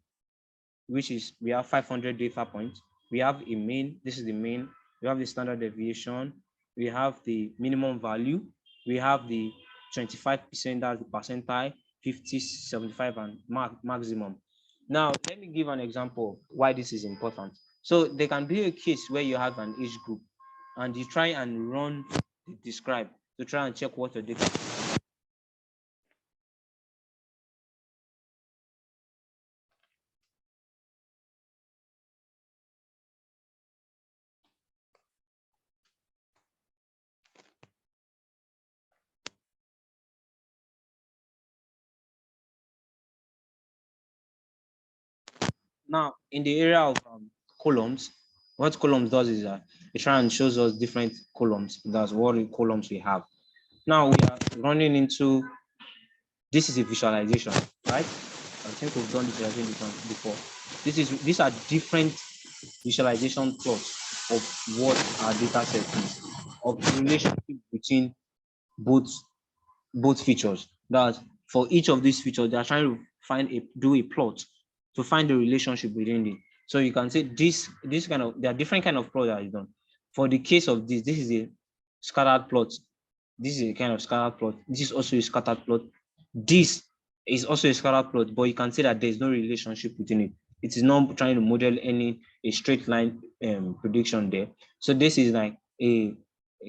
which is we have 500 data points. We have a mean, this is the mean, we have the standard deviation, we have the minimum value, we have the 25%, that's the percentile, 50, 75, and maximum. Now, let me give an example of why this is important. So there can be a case where you have an age group and you try and run the describe to try and check what your data. Now, in the area of columns, what columns does is that it tries and shows us different columns. That's what columns we have. Now we are running into, this is a visualization, right? I think we've done this visualization before. These are different visualization plots of what our data set is, of the relationship between both features. That for each of these features, they are trying to do a plot to find the relationship within it. So you can say this kind of, there are different kind of plot that is done. For the case of this is a scattered plot. This is a kind of scattered plot. This is also a scattered plot. This is also a scattered plot, but you can say that there is no relationship within it. It is not trying to model a straight line prediction there. So this is like a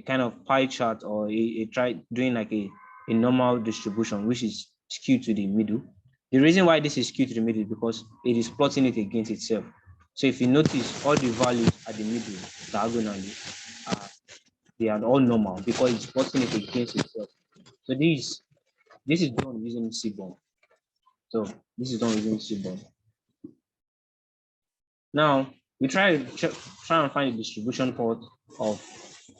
kind of pie chart, or a try doing like a normal distribution, which is skewed to the middle. The reason why this is skewed to the middle is because it is plotting it against itself. So if you notice, all the values at the middle diagonally, they are all normal because it's plotting it against itself. So this is done using Seaborn. So this is done using Seaborn. Now we try and find the distribution plot of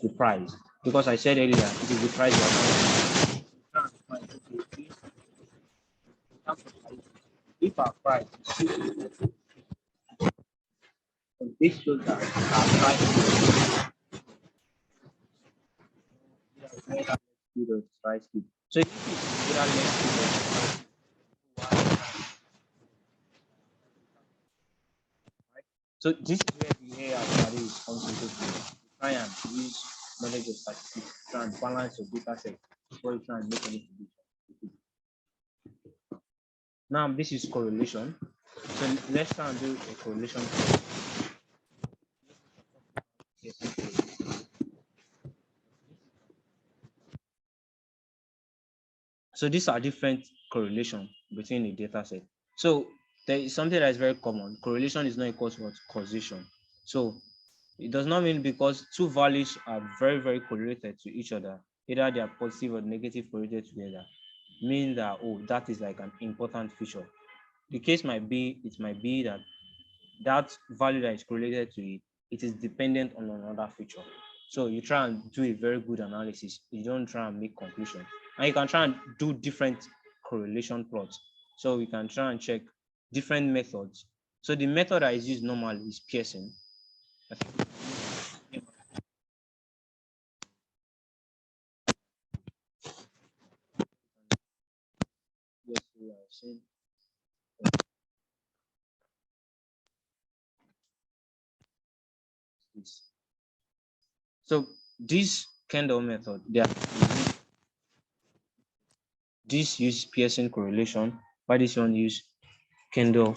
the price, because I said earlier it is the price you are buying. If our price is this shows that our price is price speed. So if it's less so this is where the AI study is concentrated. Try and use knowledge of statistics, try and balance your data set before you try and make any prediction. Now this is correlation. So let's try and do a correlation. So these are different correlation between the data set. So there is something that is very common. Correlation is not equal to what? Causation. So it does not mean because two values are very, very correlated to each other, either they are positive or negative correlated together, mean that, oh, that is like an important feature. The case might be, it might be that that value that is correlated to it, it is dependent on another feature. So you try and do a very good analysis. You don't try and make conclusions. And you can try and do different correlation plots. So we can try and check different methods. So the method that is used normally is Pearson. Yes, we are seeing. So this Kendall method, this use Pearson correlation, but this one use Kendall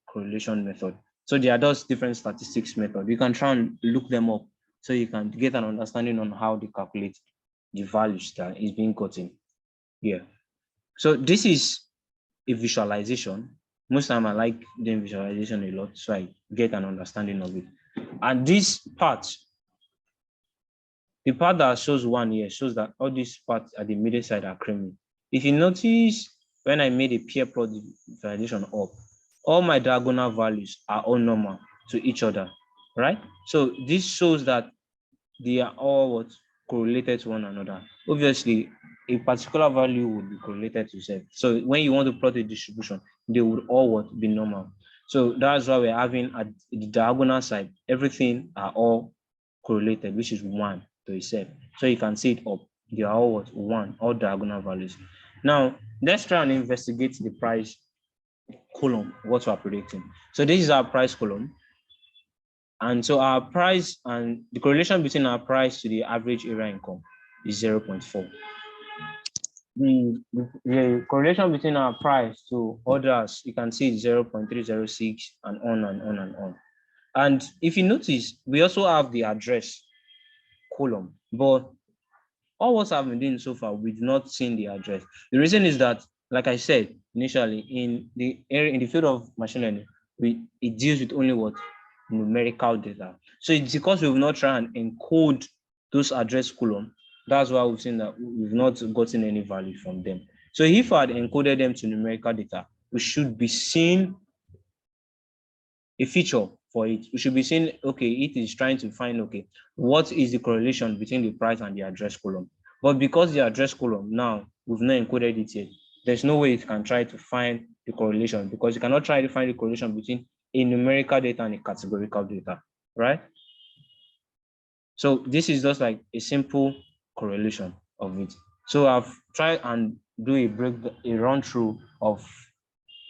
correlation method. So there are those different statistics method. You can try and look them up so you can get an understanding on how they calculate the values that is being gotten here. So this is a visualization. Most time I like doing visualization a lot, so I get an understanding of it. And this part, the part that shows one here shows that all these parts at the middle side are creamy. If you notice, when I made a peer plot visualization up, all my diagonal values are all normal to each other, right? So this shows that they are all what correlated to one another. Obviously, a particular value would be correlated to itself. So when you want to plot a distribution, they would all what be normal. So that's why we're having at the diagonal side, everything are all correlated, which is one to itself. So you can see it up. They are all what? 1, all diagonal values. Now, let's try and investigate the price column, what we're predicting. So this is our price column. And so our price and the correlation between our price to the average area income is 0.4. The correlation between our price to others, you can see 0.306 and on and on and on. And if you notice, we also have the address column, but all what I've been doing so far, we've not seen the address. The reason is that, like I said initially, in the area, in the field of machine learning, it deals with only what? Numerical data. So it's because we've not tried and encode those address column. That's why we've seen that we've not gotten any value from them. So if I had encoded them to numerical data, we should be seeing a feature for it. We should be saying, okay, it is trying to find, okay, what is the correlation between the price and the address column? But because the address column now, we've not encoded it yet, there's no way it can try to find the correlation, because you cannot try to find the correlation between a numerical data and a categorical data, right? So this is just like a simple correlation of it. So I've tried and do a run through of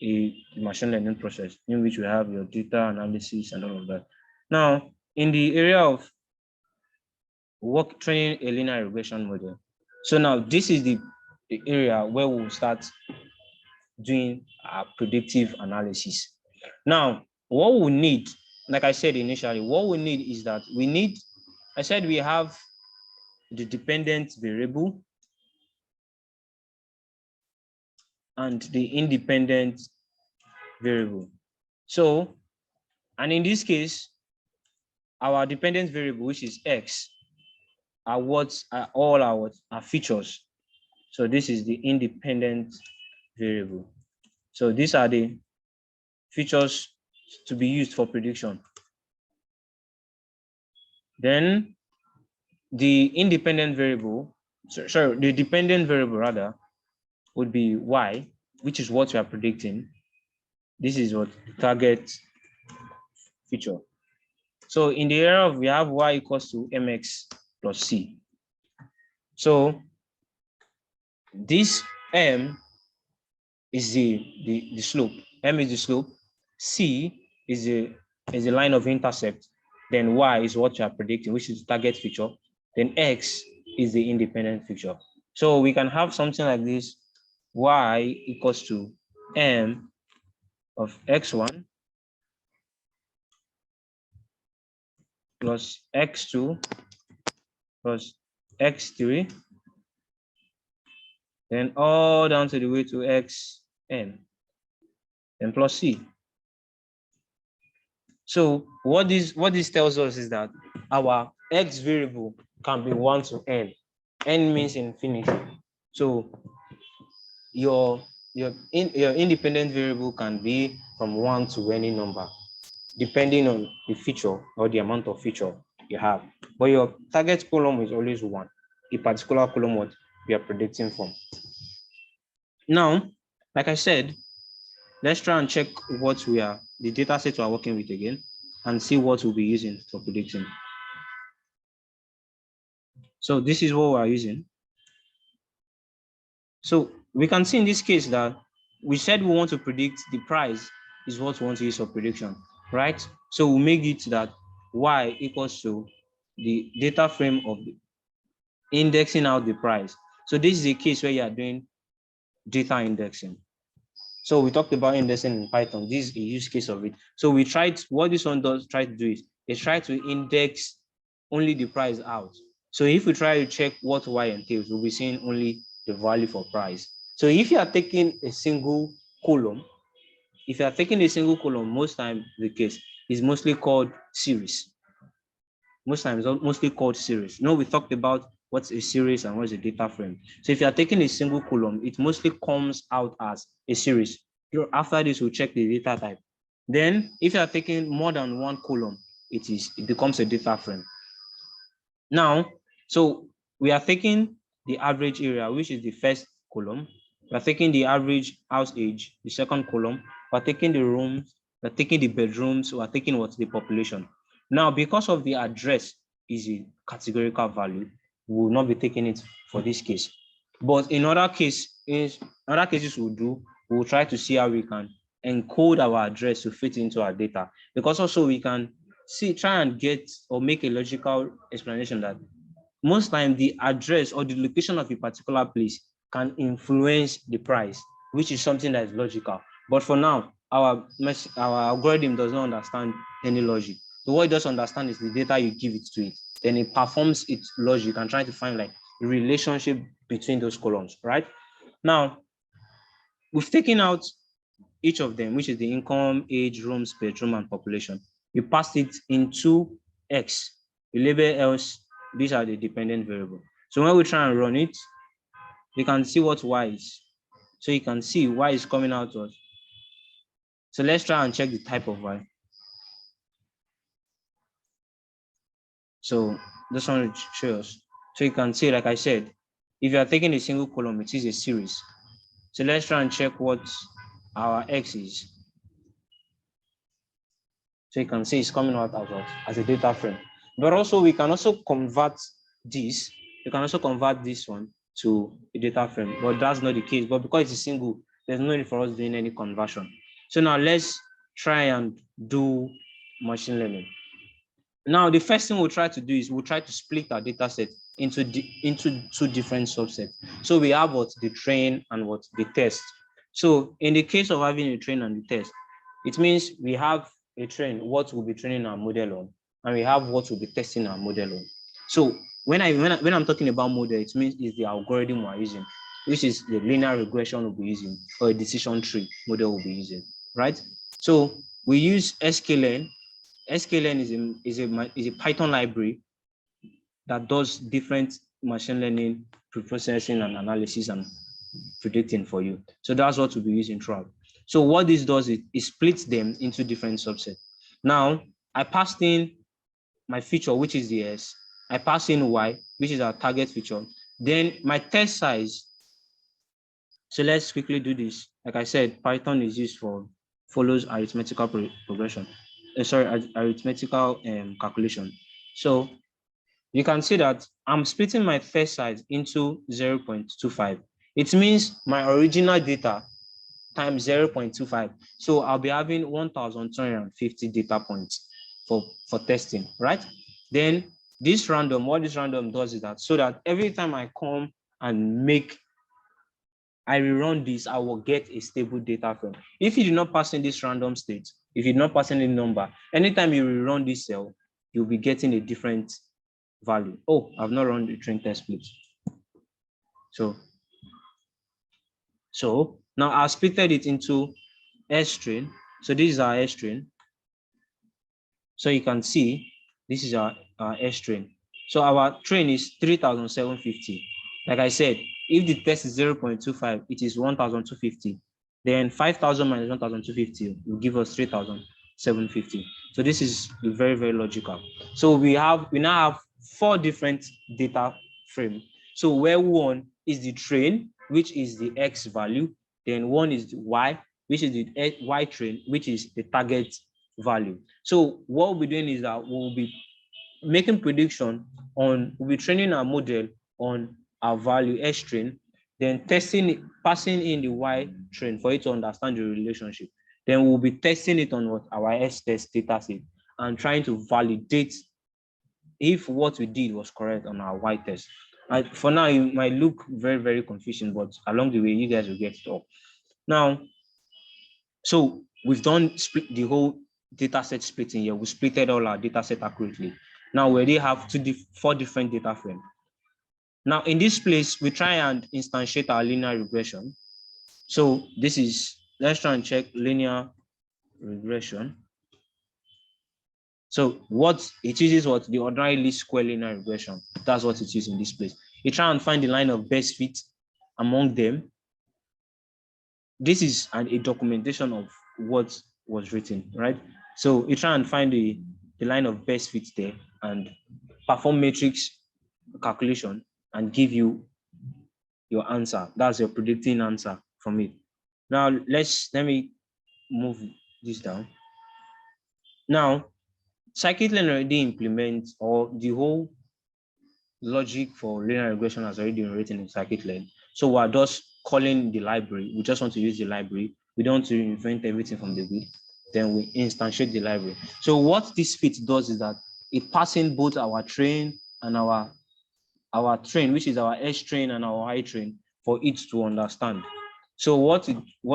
a machine learning process in which we have your data analysis and all of that. Now, in the area of training a linear regression model. So now this is the area where we'll start doing our predictive analysis. Now, what we need, like I said initially, what we need is that I said we have the dependent variable and the independent variable. So, and in this case, our dependent variable, which is x, are all our features. So this is the independent variable. So these are the features to be used for prediction. Then the independent variable, the dependent variable rather, would be y, which is what we are predicting. This is what the target feature. So in the area of, we have y equals to mx plus c. So this m is the slope. M is the slope. C is the line of intercept. Then y is what you are predicting, which is the target feature. Then x is the independent feature. So we can have something like this: y equals to m of x1 plus x2 plus x3, then all down to the way to xn, and plus c. So what this tells us is that our x variable can be 1 to n. N means infinity. So your independent variable can be from 1 to any number, depending on the feature or the amount of feature you have. But your target column is always 1, a particular column what we are predicting from. Now, like I said, let's try and check what the data set we are working with again, and see what we'll be using for predicting. So this is what we are using. So we can see in this case that we said we want to predict the price is what we want to use for prediction, right? So we'll make it that y equals to the data frame of the indexing out the price. So this is a case where you are doing data indexing. So we talked about indexing in Python. This is a use case of it. So we tried, what this one does try to do is it tries to index only the price out. So if we try to check what y entails, we'll be seeing only the value for price. So if you are taking a single column, most times the case is mostly called series. Most times, mostly called series. You know, we talked about what's a series and what's a data frame. So if you are taking a single column, it mostly comes out as a series. After this, we'll check the data type. Then if you are taking more than one column, it becomes a data frame. Now, so we are taking the average area, which is the first column. We are taking the average house age, the second column. We are taking the rooms, we are taking the bedrooms, we are taking what's the population. Now, because of the address is a categorical value, we will not be taking it for this case. But in other cases, we'll try to see how we can encode our address to fit into our data, because also we can try and get or make a logical explanation that most time the address or the location of a particular place can influence the price, which is something that is logical. But for now, our algorithm does not understand any logic. So what it does understand is the data you give it to it. Then it performs its logic and try to find like a relationship between those columns, right? Now, we've taken out each of them, which is the income, age, rooms, bedroom, and population. We passed it into X. We label else. These are the dependent variable. So when we try and run it, we can see what Y is. So you can see Y is coming out to us. So let's try and check the type of Y. So this one will show us. So you can see, like I said, if you are taking a single column, it is a series. So let's try and check what our X is. So you can see it's coming out as a data frame. But also we can also convert this. You can also convert this one to a data frame, but that's not the case. But because it's a single, there's no need for us doing any conversion. So now let's try and do machine learning. Now, the first thing we'll try to do is we'll try to split our data set into two different subsets. So we have what the train and what the test. So in the case of having a train and the test, it means we have a train, what we'll be training our model on, and we have what we'll be testing our model on. So when I'm talking about model, it means it's the algorithm we're using, which is the linear regression we'll be using, or a decision tree model we'll be using, right? So we use sklearn. sklearn is a Python library that does different machine learning, pre-processing and analysis and predicting for you. So that's what we'll be using throughout. So what this does is it splits them into different subsets. Now, I passed in my feature, which is the S. I pass in Y, which is our target feature. Then my test size. So let's quickly do this. Like I said, Python is used for follows arithmetical progression. Arithmetical calculation. So you can see that I'm splitting my first size into 0.25. It means my original data times 0.25. So I'll be having 1,250 data points for testing, right? Then what this random does is that so that every time I come and I rerun this, I will get a stable data frame. If you do not pass in this random state, if you do not pass in a number, anytime you rerun this cell, you'll be getting a different value. Oh, I've not run the train test split. So now I splitted it into S train. So this is our S train. So you can see this is our S train. So our train is 3,750. Like I said, if the test is 0.25, it is 1,250. Then 5,000 minus 1,250 will give us 3,750. So this is very, very logical. So we now have 4 different data frames. So where one is the train, which is the X value. Then one is the Y, which is the Y train, which is the target value. So what we'll be doing is that we'll be making prediction we'll be training our model on our value S train, then passing in the Y train for it to understand the relationship. Then we'll be testing it on our S test data set and trying to validate if what we did was correct on our Y test. For now, it might look very, very confusing, but along the way, you guys will get it all. Now, so we've done the whole data set splitting here. We splitted all our data set accurately. Now we already have 4 different data frames. Now in this place, we try and instantiate our linear regression. So let's try and check linear regression. So what it uses the ordinary least square linear regression. That's what it uses in this place. You try and find the line of best fit among them. This is a documentation of what was written, right? So you try and find the line of best fit there and perform matrix calculation and give you your answer. That's your predicting answer from it. Now let me move this down. Now, scikit-learn already implements, or the whole logic for linear regression has already been written in scikit-learn. So we're just calling the library. We just want to use the library. We don't want to invent everything from the beginning. Then we instantiate the library. So what this fit does is that it passes both our train and our train, which is our S train and our I train, for it to understand. So what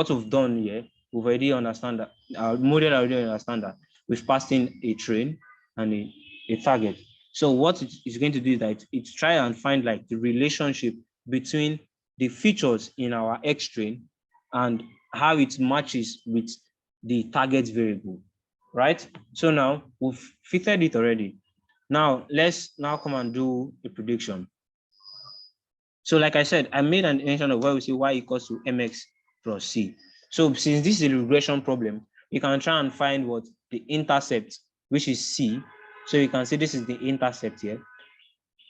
we've done here, we've already understand that our model already understand that we've passed in a train and a target. So what it is going to do is that it's try and find like the relationship between the features in our X train and how it matches with the target variable, right? So now we've fitted it already. Now let's now come and do a prediction. So like I said, I made an mention of where we see y equals to mx plus c. So since this is a regression problem, you can try and find what the intercept, which is c. So you can see this is the intercept here.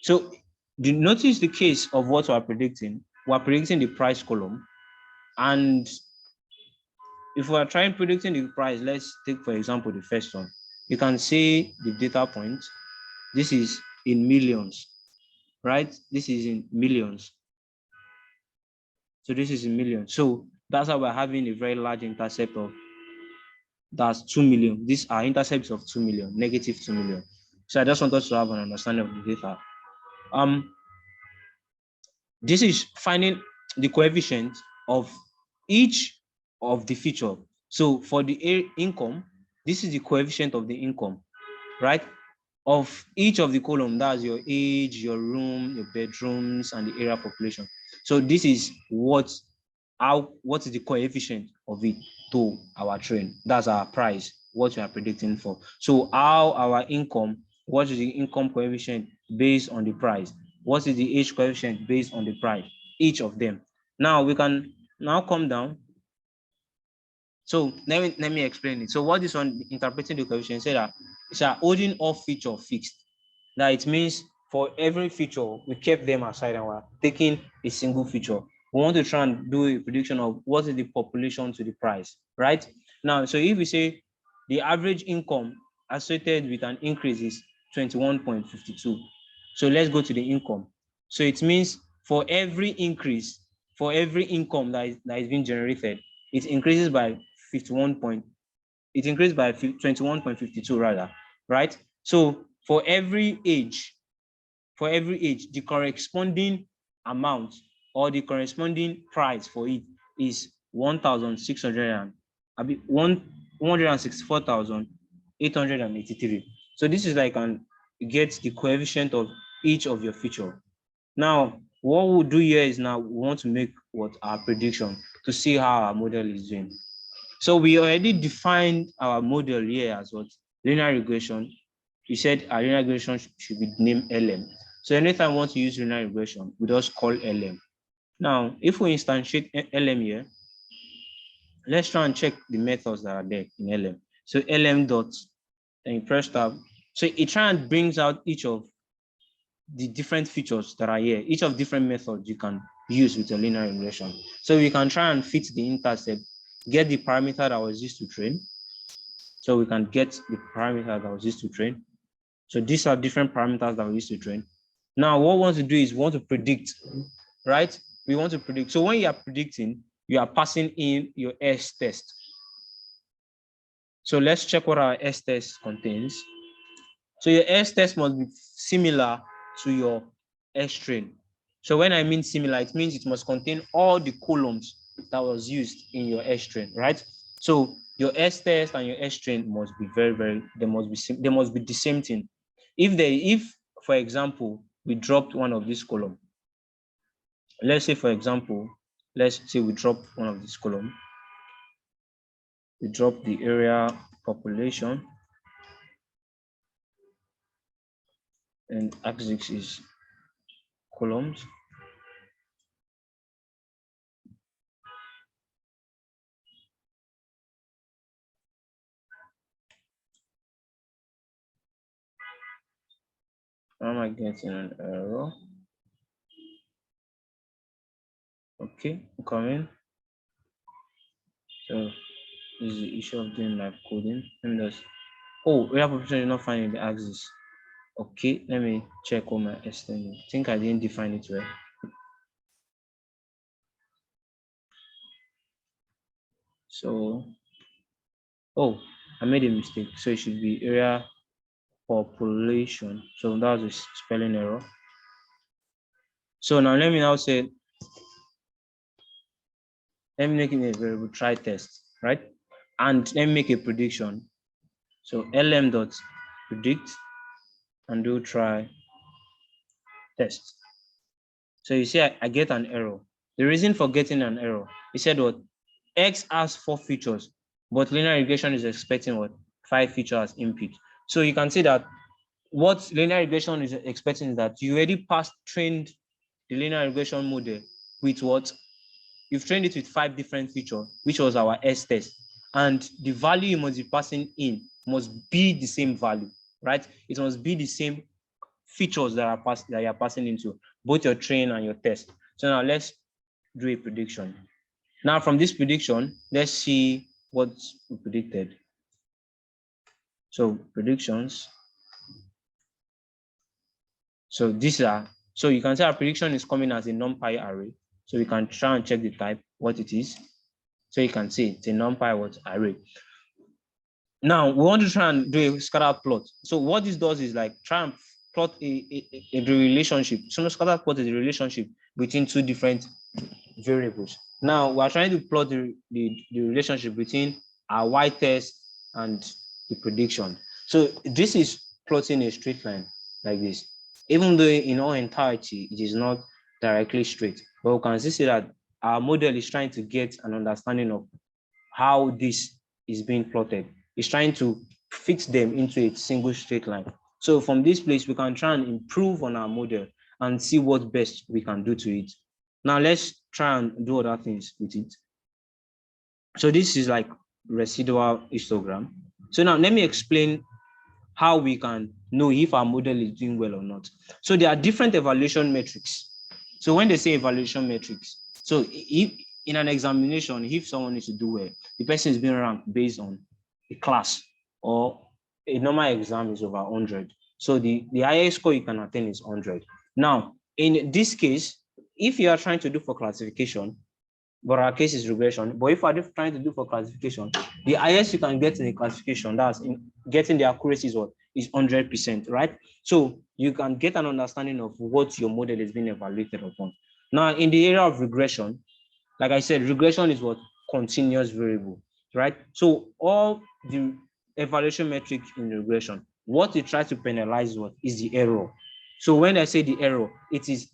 So notice the case of what we're predicting. We're predicting the price column. And if we're trying predicting the price, let's take, for example, the first one. You can see the data point. This is in millions, right? This is in millions. So this is in millions. So that's why we're having a very large intercept of that's 2 million. These are intercepts of 2 million, negative 2 million. So I just want us to have an understanding of the data. This is finding the coefficient of each of the feature. So for the income, this is the coefficient of the income, right? Of each of the column, that's your age, your room, your bedrooms, and the area population. So this is what is the coefficient of it to our train. That's our price, what we are predicting for. So how our income, what is the income coefficient based on the price? What is the age coefficient based on the price? Each of them. Now we can now come down. So let me explain it. So what is on interpreting the coefficient? Say that it's a holding all feature fixed. That it means for every feature, we kept them aside and we're taking a single feature. We want to try and do a prediction of what is the population to the price, right? Now, so if we say the average income associated with an increase is 21.52. So let's go to the income. So it means for every increase, for every income that is being generated, it increases by 21.52 rather, right? So for every age, the corresponding amount or the corresponding price for it is 164,883. So this is like get the coefficient of each of your feature. Now, what we'll do here is now we want to make what our prediction to see how our model is doing. So we already defined our model here as what linear regression. We said our linear regression should be named LM. So anytime we want to use linear regression, we just call LM. Now, if we instantiate LM here, let's try and check the methods that are there in LM. So LM dot, and you press tab. So it try and brings out each of the different features that are here, each of different methods you can use with a linear regression. So we can try and fit the intercept, get the parameter that was used to train. So we can get the parameter that was used to train. So these are different parameters that we used to train. Now, what we want to do is we want to predict, right? We want to predict. So when you are predicting, you are passing in your S test. So let's check what our S test contains. So your S test must be similar to your S train. So when I mean similar, it means it must contain all the columns that was used in your S train, right? So your S test and your S train must be they must be the same thing. If for example, we dropped one of this column, let's say for example, let's say we drop one of this column, we drop the area population, and axis is columns. Am I getting an error? Okay, I'm coming. So this is the issue of doing live coding. Let me just, oh, area population is not finding the axis. Okay, let me check on my extended. I think I didn't define it well. So, oh, I made a mistake. So it should be area population. So that was a spelling error. So now let me now say, let me make it a variable try test, right? And let me make a prediction. So lm dot predict and do try test. So you see, I get an error. The reason for getting an error, it said what? X has 4 features, but linear regression is expecting what? 5 features as input. So you can see that what linear regression is expecting is that you already trained the linear regression model with what? You've trained it with 5 different features, which was our S test. And the value you must be passing in must be the same value, right? It must be the same features that you're passing into, both your train and your test. So now let's do a prediction. Now from this prediction, let's see what we predicted. So predictions. So these are, so you can say our prediction is coming as a NumPy array. So we can try and check the type, what it is. So you can see it's a NumPy what array. Now we want to try and do a scatter plot. So what this does is like try and plot a relationship. So a scatter plot is a relationship between 2 different variables. Now we are trying to plot the relationship between our Y test and the prediction. So this is plotting a straight line like this. Even though in all entirety, it is not directly straight, but we can see that our model is trying to get an understanding of how this is being plotted. It's trying to fit them into a single straight line. So from this place, we can try and improve on our model and see what best we can do to it. Now let's try and do other things with it. So this is like residual histogram. So now let me explain how we can know if our model is doing well or not. So there are different evaluation metrics. So when they say evaluation metrics, so if in an examination, if someone needs to do well, the person is being ranked based on a class, or a normal exam is over 100. So the highest score you can attain is 100. Now, in this case, if you are trying to do for classification, but our case is regression, but if we're trying to do for classification, the highest you can get in a classification, that's in getting the accuracy is 100%, right? So you can get an understanding of what your model is being evaluated upon. Now, in the area of regression, like I said, regression is what? Continuous variable, right? So all the evaluation metric in regression, what you try to penalize what is the error. So when I say the error, it is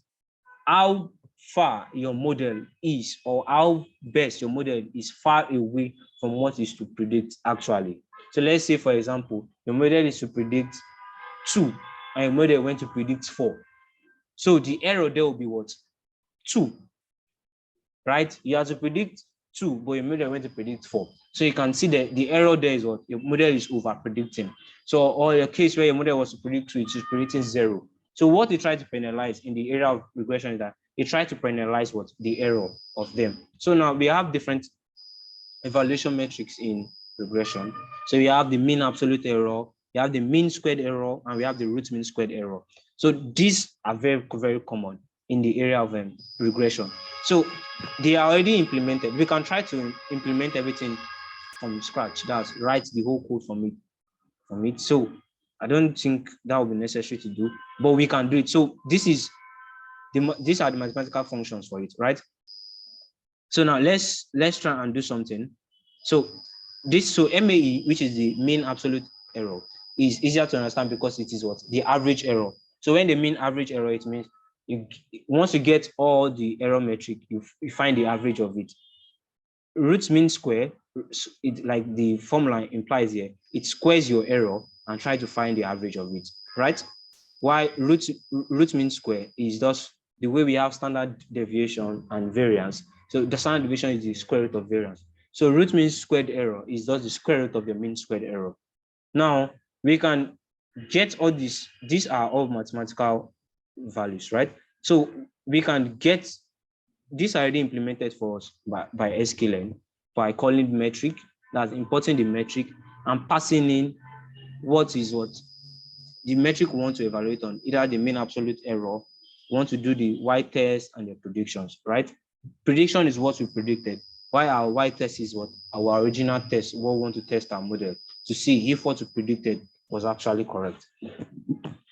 how far your model is, or how best your model is far away from what is to predict actually. So let's say, for example, your model is to predict 2 and your model went to predict 4. So the error there will be what? 2, right? You have to predict 2, but your model went to predict 4. So you can see that the error there is what? Your model is over predicting. So, or a case where your model was to predict 2, it is predicting 0. So what you try to penalize in the area of regression is that you try to penalize what? The error of them. So now we have different evaluation metrics in regression. So we have the mean absolute error, we have the mean squared error, and we have the root mean squared error. So these are very, very common in the area of regression. So they are already implemented. We can try to implement everything from scratch. That's write the whole code from it. So I don't think that will be necessary to do, but we can do it. So these are the mathematical functions for it, right? So now let's try and do something. So MAE, which is the mean absolute error, is easier to understand because it is what? The average error. So when they mean average error, it means once you get all the error metric, you find the average of it. Root mean square, it, like the formula implies here, it squares your error and try to find the average of it, right? Why root mean square is just the way we have standard deviation and variance. So the standard deviation is the square root of variance. So root mean squared error is just the square root of your mean squared error. Now we can get all these are all mathematical values, right? So we can get this already implemented for us by sklearn by calling metric, that's importing the metric and passing in what is what the metric we want to evaluate on, either the mean absolute error, we want to do the y-test and the predictions, right? Prediction is what we predicted, while our y-test is what our original test, what we want to test our model to see if what we predicted was actually correct.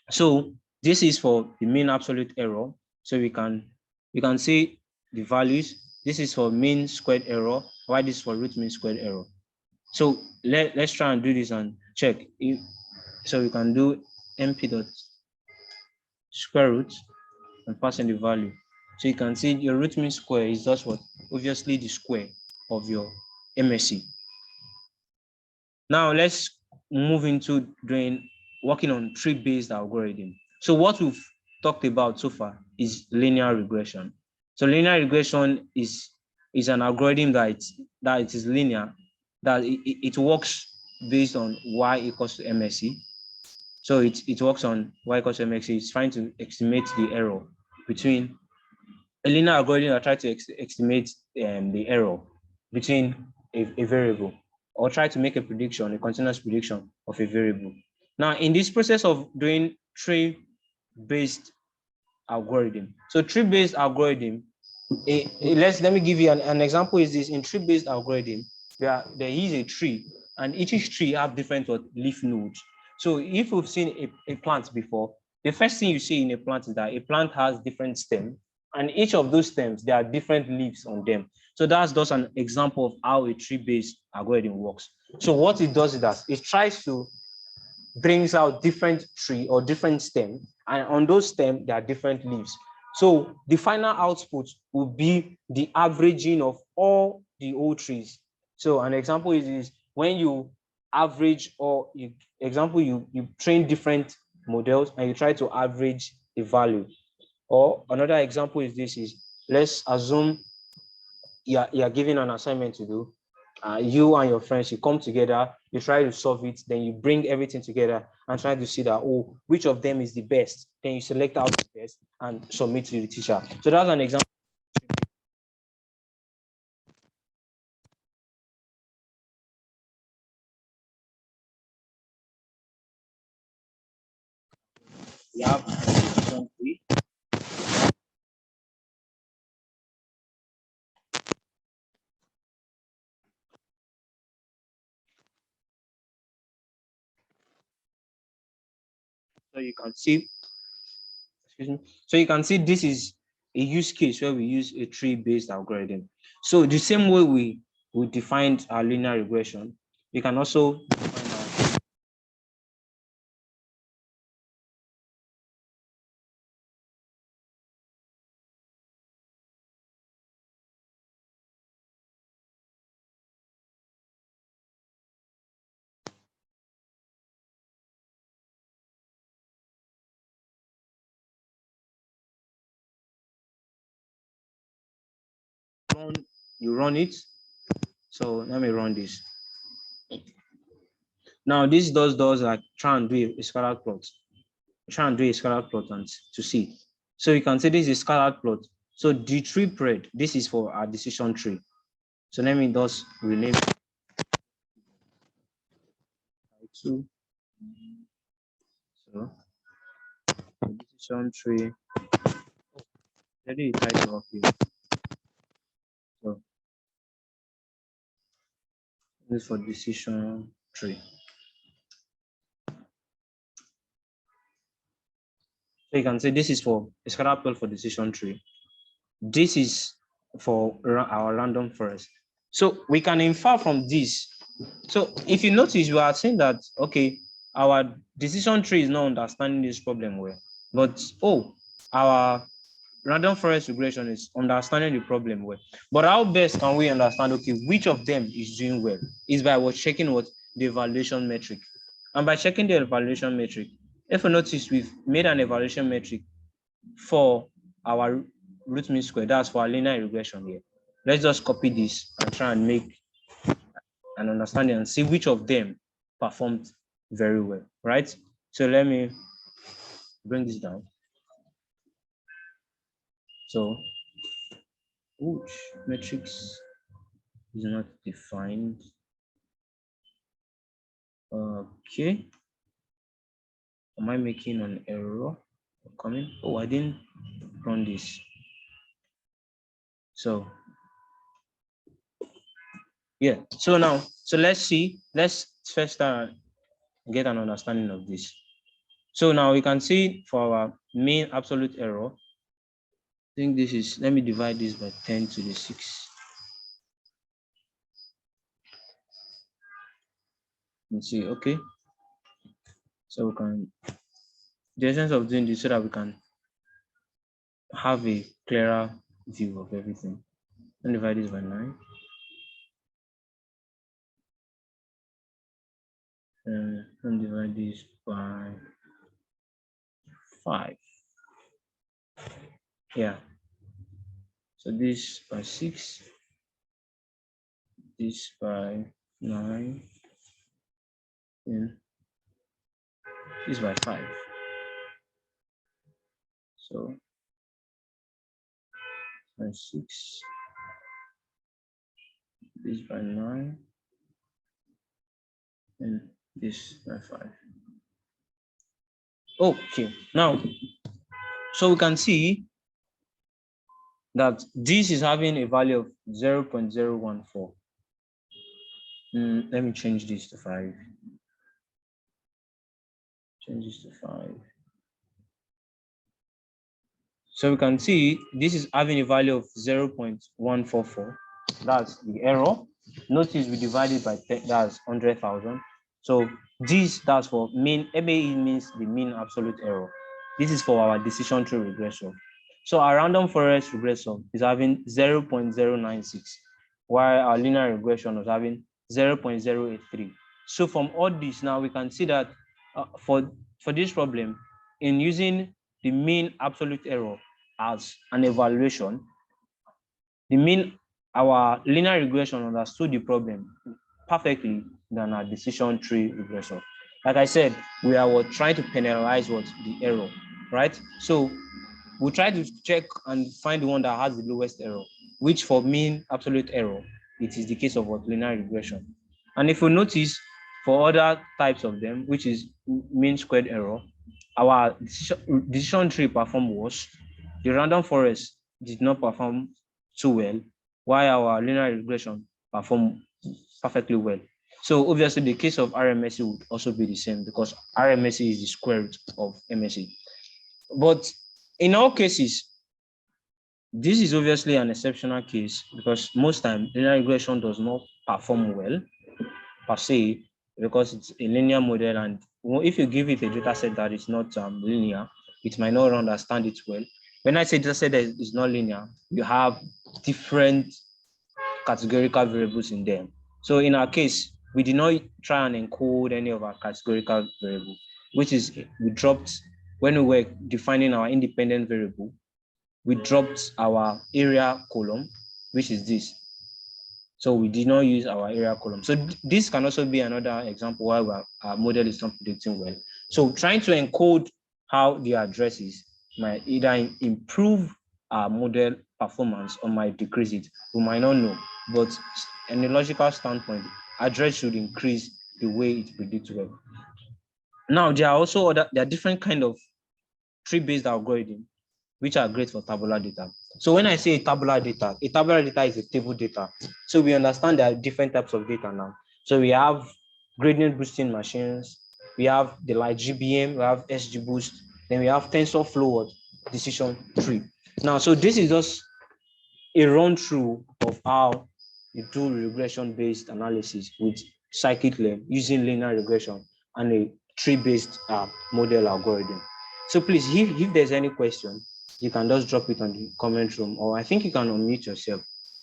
So this is for the mean absolute error. So we can see the values. This is for mean squared error, while this is for root mean squared error. So let's try and do this and check. So we can do np dot square root and pass in the value. So you can see your root mean square is just what? Obviously the square of your MSE. Now let's move into working on tree-based algorithm. So what we've talked about so far is linear regression. So linear regression is an algorithm that it is linear, that it works based on y equals to MSE. So it works on y equals to MSE. It's trying to estimate the error between a linear algorithm that tries to estimate the error between a variable, or try to make a prediction, a continuous prediction of a variable. Now, in this process of doing tree-based algorithm, so tree-based algorithm, let me give you an example. Is this in tree-based algorithm? There is a tree, and each tree have different leaf nodes. So if we've seen a plant before, the first thing you see in a plant is that a plant has different stems, and each of those stems, there are different leaves on them. So that's just an example of how a tree-based algorithm works. So what it does is that it tries to brings out different tree or different stem, and on those stems there are different leaves. So the final output will be the averaging of all the old trees. So an example is when you average, or you train different models and you try to average the value. Or another example is this: let's assume you're given an assignment to do. You and your friends, you come together, you try to solve it, then you bring everything together and try to see that, oh, which of them is the best. Then you select out the best and submit to the teacher. So that's an example. We have decision tree. So you can see, excuse me. So you can see this is a use case where we use a tree-based algorithm. So the same way we defined our linear regression, we can also define our you run it. So let me run this. Now this does like try and do a scalar plot. Try and do a scalar plot and to see. So you can see this is scalar plot. So the tree spread, this is for our decision tree. So let me just rename it to, so decision tree. Let me title of it. So this is for decision tree. So you can see this is for a scalar plot for decision tree. This is for our random forest. So we can infer from this. So if you notice, we are saying that, okay, our decision tree is not understanding this problem well, but our random forest regression is understanding the problem well. But how best can we understand, okay, which of them is doing well? Is by checking the evaluation metric. And by checking the evaluation metric, if you notice, we've made an evaluation metric for our root mean square. That's for our linear regression here. Let's just copy this and try and make an understanding and see which of them performed very well, right? So let me bring this down. So, which metrics is not defined. Okay. Am I making an error? Coming? Oh, I didn't run this. So yeah. So now, let's see. Let's first get an understanding of this. So now we can see for our mean absolute error. I think this is. Let me divide this by 10 to the 6. Let's see. Okay. So we can. The essence of doing this so that we can have a clearer view of everything. And divide this by 9. And divide this by 5. Yeah. So this by 6. This by 9. And this by 5. So by 6. This by 9. And this by 5. Okay. Now, so we can see that this is having a value of 0.014. Let me change this to 5. Change this to 5. So we can see this is having a value of 0.144. That's the error. Notice we divided by 10, that's 100,000. So this, that's for mean, MAE means the mean absolute error. This is for our decision tree regression. So our random forest regression is having 0.096, while our linear regression was having 0.083. So from all this now, we can see that for this problem, in using the mean absolute error as an evaluation, our linear regression understood the problem perfectly than our decision tree regression. Like I said, we are trying to penalize the error, right? So we'll try to check and find the one that has the lowest error, which for mean absolute error, it is the case of linear regression. And if you notice, for other types of them, which is mean squared error, our decision tree performed worse. The random forest did not perform too well, while our linear regression performed perfectly well. So obviously the case of RMSE would also be the same, because RMSE is the square root of MSE. But in all cases, this is obviously an exceptional case, because most time linear regression does not perform well per se, because it's a linear model, and if you give it a data set that is not linear, it might not understand it well. When I say data set that is not linear, you have different categorical variables in them. So in our case, we did not try and encode any of our categorical variable, which is we dropped, when we were defining our independent variable, we dropped our area column, which is this. So we did not use our area column. So this can also be another example why our model is not predicting well. So trying to encode how the address is might either improve our model performance or might decrease it. We might not know, but in a logical standpoint, address should increase the way it predicts well. Now, there are different kind of tree-based algorithm which are great for tabular data. So when I say tabular data is a table data. So we understand there are different types of data now. So we have gradient boosting machines, we have the like GBM, we have SGBoost, then we have TensorFlow decision tree. Now, so this is just a run through of how you do regression-based analysis with scikit-learn using linear regression and a tree-based model algorithm. So please, if there's any question, you can just drop it on the comment room, or I think you can unmute yourself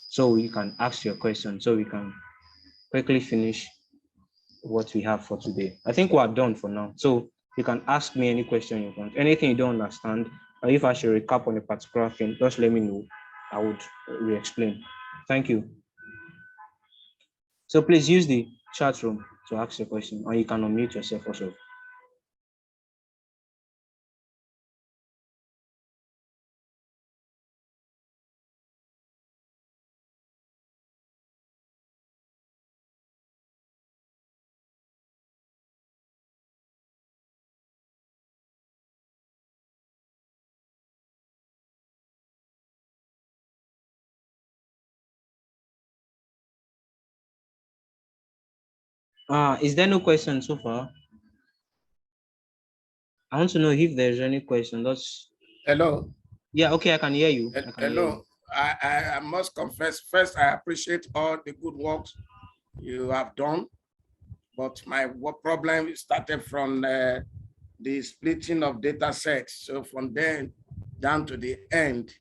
so you can ask your question so we can quickly finish what we have for today. I think we're done for now. So you can ask me any question you want, anything you don't understand, or if I should recap on a particular thing, just let me know. I would re-explain. Thank you. So please use the chat room to ask your question, or you can unmute yourself also. Is there no question so far? I want to know if there's any question. That's Hello. yeah, okay, I can hear you. I can hear you. Hello. I must confess, first, I appreciate all the good work you have done, but my work problem started from the splitting of data sets. So from then down to the end,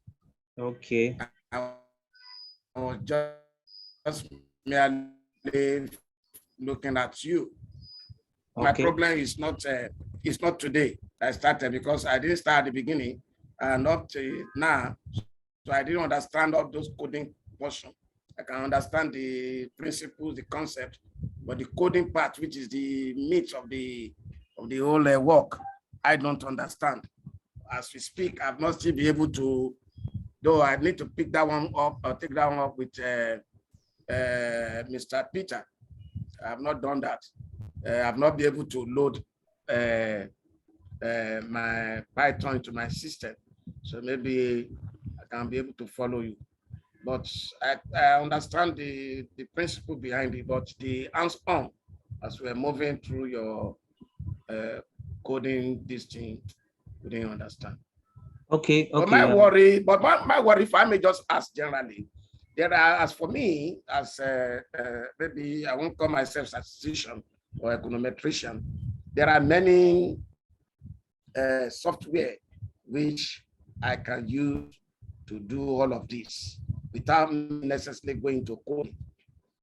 Okay. I was just merely looking at you. My Okay. problem is not today I started, because I didn't start at the beginning and up to now. So I didn't understand all those coding portion. I can understand the principles, the concept, but the coding part, which is the meat of the whole work, I don't understand. As we speak, I've not still be able to, though I need to pick that one up or take that one up with Mr. Peter. I have not done that. I've not been able to load my Python into my system. So maybe I can be able to follow you. But I understand the principle behind it, but the hands-on, as we're moving through your coding, this thing, we didn't understand. Okay. But Okay. my worry, if I may just ask generally, there are, as for me, as maybe I won't call myself statistician or econometrician, there are many software which I can use to do all of this without necessarily going to coding.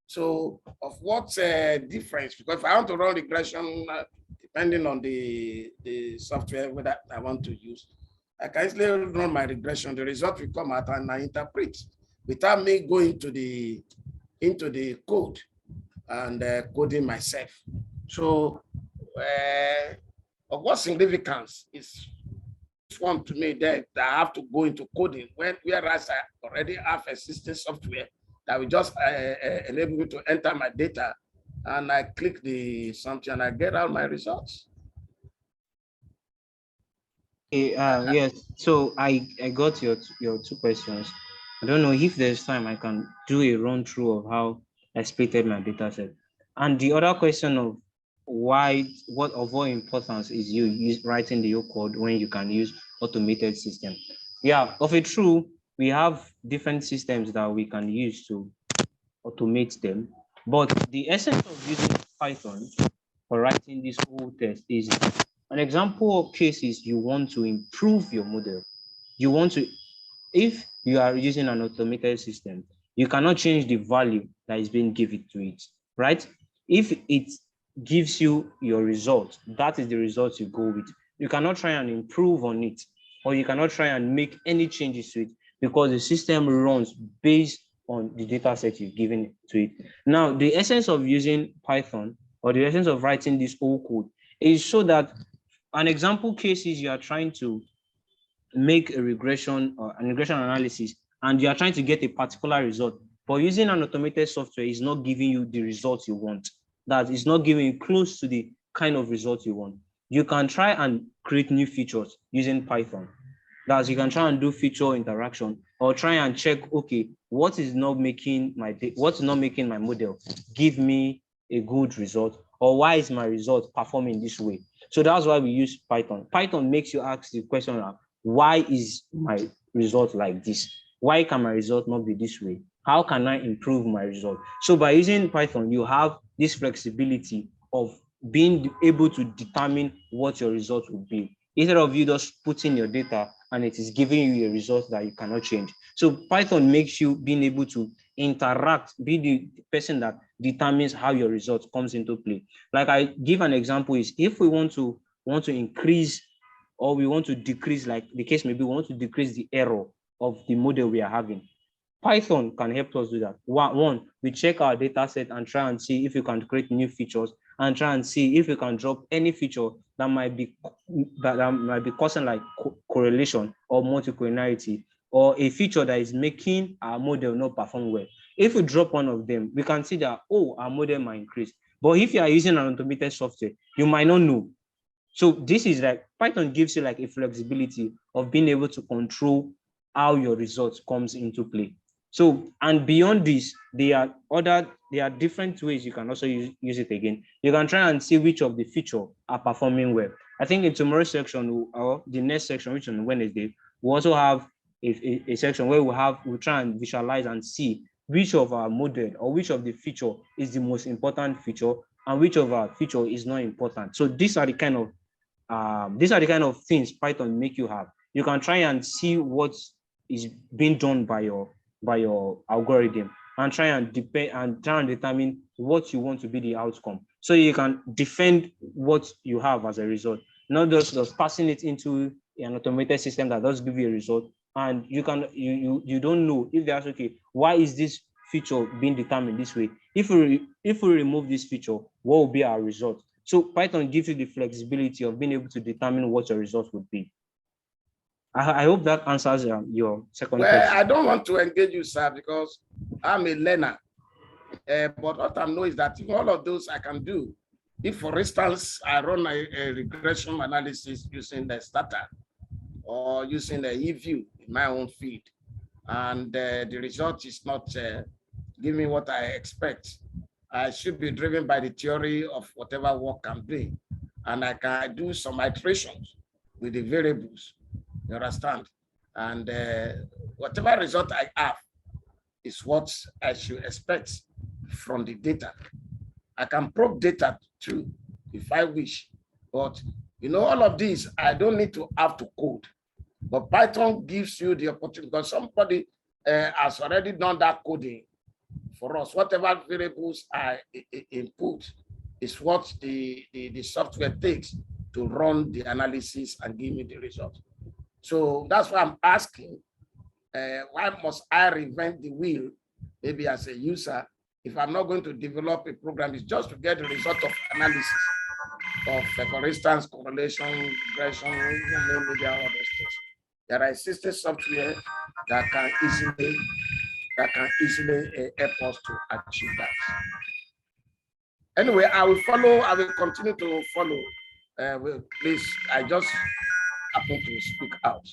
So of what difference? Because if I want to run regression, depending on the software that I want to use, I can easily run my regression. The result will come out and I interpret without me going to into the code and coding myself. So of what significance is one to me that I have to go into coding whereas I already have existing software that will just enable me to enter my data and I click the something and I get out my results. Okay, yes. So I got your two questions. I don't know if there's time I can do a run through of how I splitted my data set. And the other question of what importance is you writing the your code when you can use automated system. Yeah, of it true, we have different systems that we can use to automate them. But the essence of using Python for writing this whole test is an example of cases you want to improve your model. You want to, if you are using an automated system, you cannot change the value that is being given to it, right? If it gives you your result, that is the result you go with. You cannot try and improve on it, or you cannot try and make any changes to it because the system runs based on the data set you've given to it. Now, the essence of using Python or the essence of writing this whole code is so that an example case is you are trying to make a regression or an regression analysis and you are trying to get a particular result, but using an automated software is not giving you the result you want. That is not giving you close to the kind of result you want. You can try and create new features using Python. That's you can try and do feature interaction or try and check, okay, what's not making my model give me a good result, or why is my result performing this way? So that's why we use Python. Python makes you ask the question, why is my result like this? Why can my result not be this way? How can I improve my result? So by using Python, you have this flexibility of being able to determine what your result will be, instead of you just putting your data and it is giving you a result that you cannot change. So Python makes you being able to interact, be the person that determines how your result comes into play. Like I give an example is if we want to increase or we want to decrease, like the case maybe we want to decrease the error of the model we are having. Python can help us do that. One, we check our data set and try and see if we can create new features and try and see if we can drop any feature that might be causing like correlation or multicollinearity, or a feature that is making our model not perform well. If we drop one of them, we can see that, oh, our model might increase. But if you are using an automated software, you might not know. So this is like Python gives you like a flexibility of being able to control how your results comes into play. So, and beyond this, there are different ways you can also use it again. You can try and see which of the feature are performing well. I think in tomorrow's section or the next section, which on Wednesday, we also have a section where we'll try and visualize and see which of our model or which of the feature is the most important feature and which of our feature is not important. So these are the kind of things Python make you have. You can try and see what is being done by your algorithm and try and determine what you want to be the outcome. So you can defend what you have as a result, not just passing it into an automated system that does give you a result. And you don't know if that's okay. Why is this feature being determined this way? If we remove this feature, what will be our result? So Python gives you the flexibility of being able to determine what your result would be. I hope that answers your second question. I don't want to engage you, sir, because I'm a learner. But what I know is that all of those I can do. If, for instance, I run a regression analysis using the starter or using the eView in my own feed, and the result is not giving me what I expect, I should be driven by the theory of whatever work I'm doing. And I can do some iterations with the variables. You understand? And whatever result I have is what I should expect from the data. I can probe data too, if I wish. But all of these, I don't need to have to code. But Python gives you the opportunity, because somebody has already done that coding for us. Whatever variables I input is what the software takes to run the analysis and give me the result. So that's why I'm asking, why must I reinvent the wheel, maybe as a user, if I'm not going to develop a program? It's just to get the result of analysis of, for instance, correlation, regression, media, all those things. There are existing software that can easily help us to achieve that. Anyway, I will continue to follow. Please, I just happen to speak out.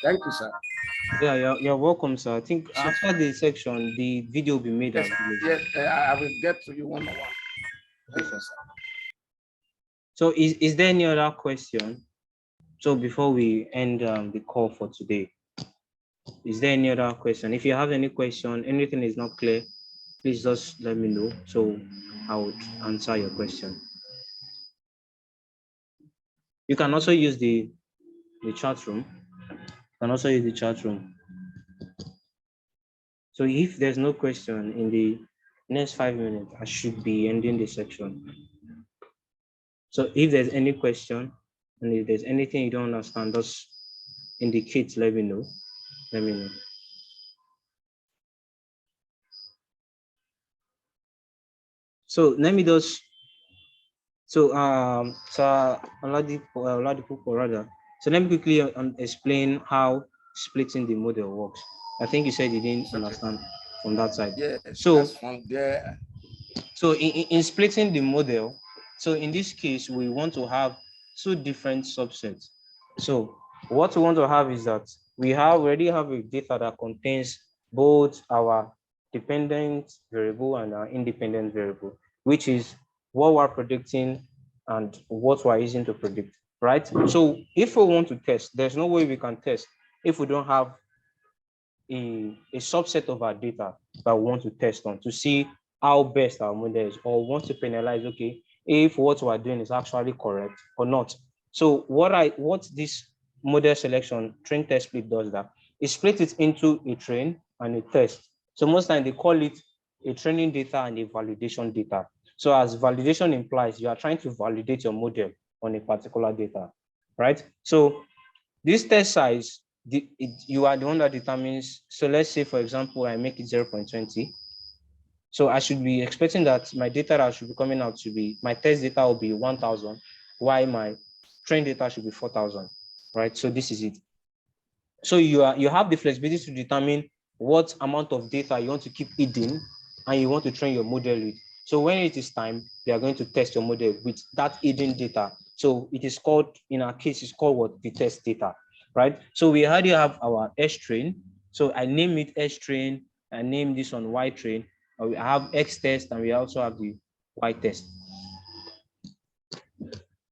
Thank you, sir. Yeah, you're welcome, sir. I think after the section, the video will be made. Yes, I will get to you one on one. Thank you, sir. So is there any other question? So before we end the call for today, is there any other question? If you have any question, anything is not clear, please just let me know, so I would answer your question. You can also use the chat room. So if there's no question in the next 5 minutes, I should be ending the section. So if there's any question, and if there's anything you don't understand, just indicate, let me know. So let me just, so rather. So let me quickly explain how splitting the model works. I think you said you didn't understand from that side. Yeah, so that's from there. So in splitting the model, so in this case, we want to have two different subsets. So what we want to have is that we already have a data that contains both our dependent variable and our independent variable, which is what we're predicting and what we're using to predict, right? So if we want to test, there's no way we can test if we don't have a subset of our data that we want to test on to see how best our model is, or want to penalize, okay, if what we're doing is actually correct or not. So what this model selection train test split does, that it splits it into a train and a test. So most times they call it a training data and a validation data. So as validation implies, you are trying to validate your model on a particular data, right? So this test size, you are the one that determines. So let's say, for example, I make it 0.20. So I should be expecting that my data that should be coming out to be, my test data will be 1,000, while my train data should be 4,000, right? So this is it. So you have the flexibility to determine what amount of data you want to keep hidden and you want to train your model with. So when it is time, you are going to test your model with that hidden data. So it is called, in our case, it's called what? The test data, right? So we already have our S train So I name it S train, I name this on Y train, and we have X test, and we also have the Y test.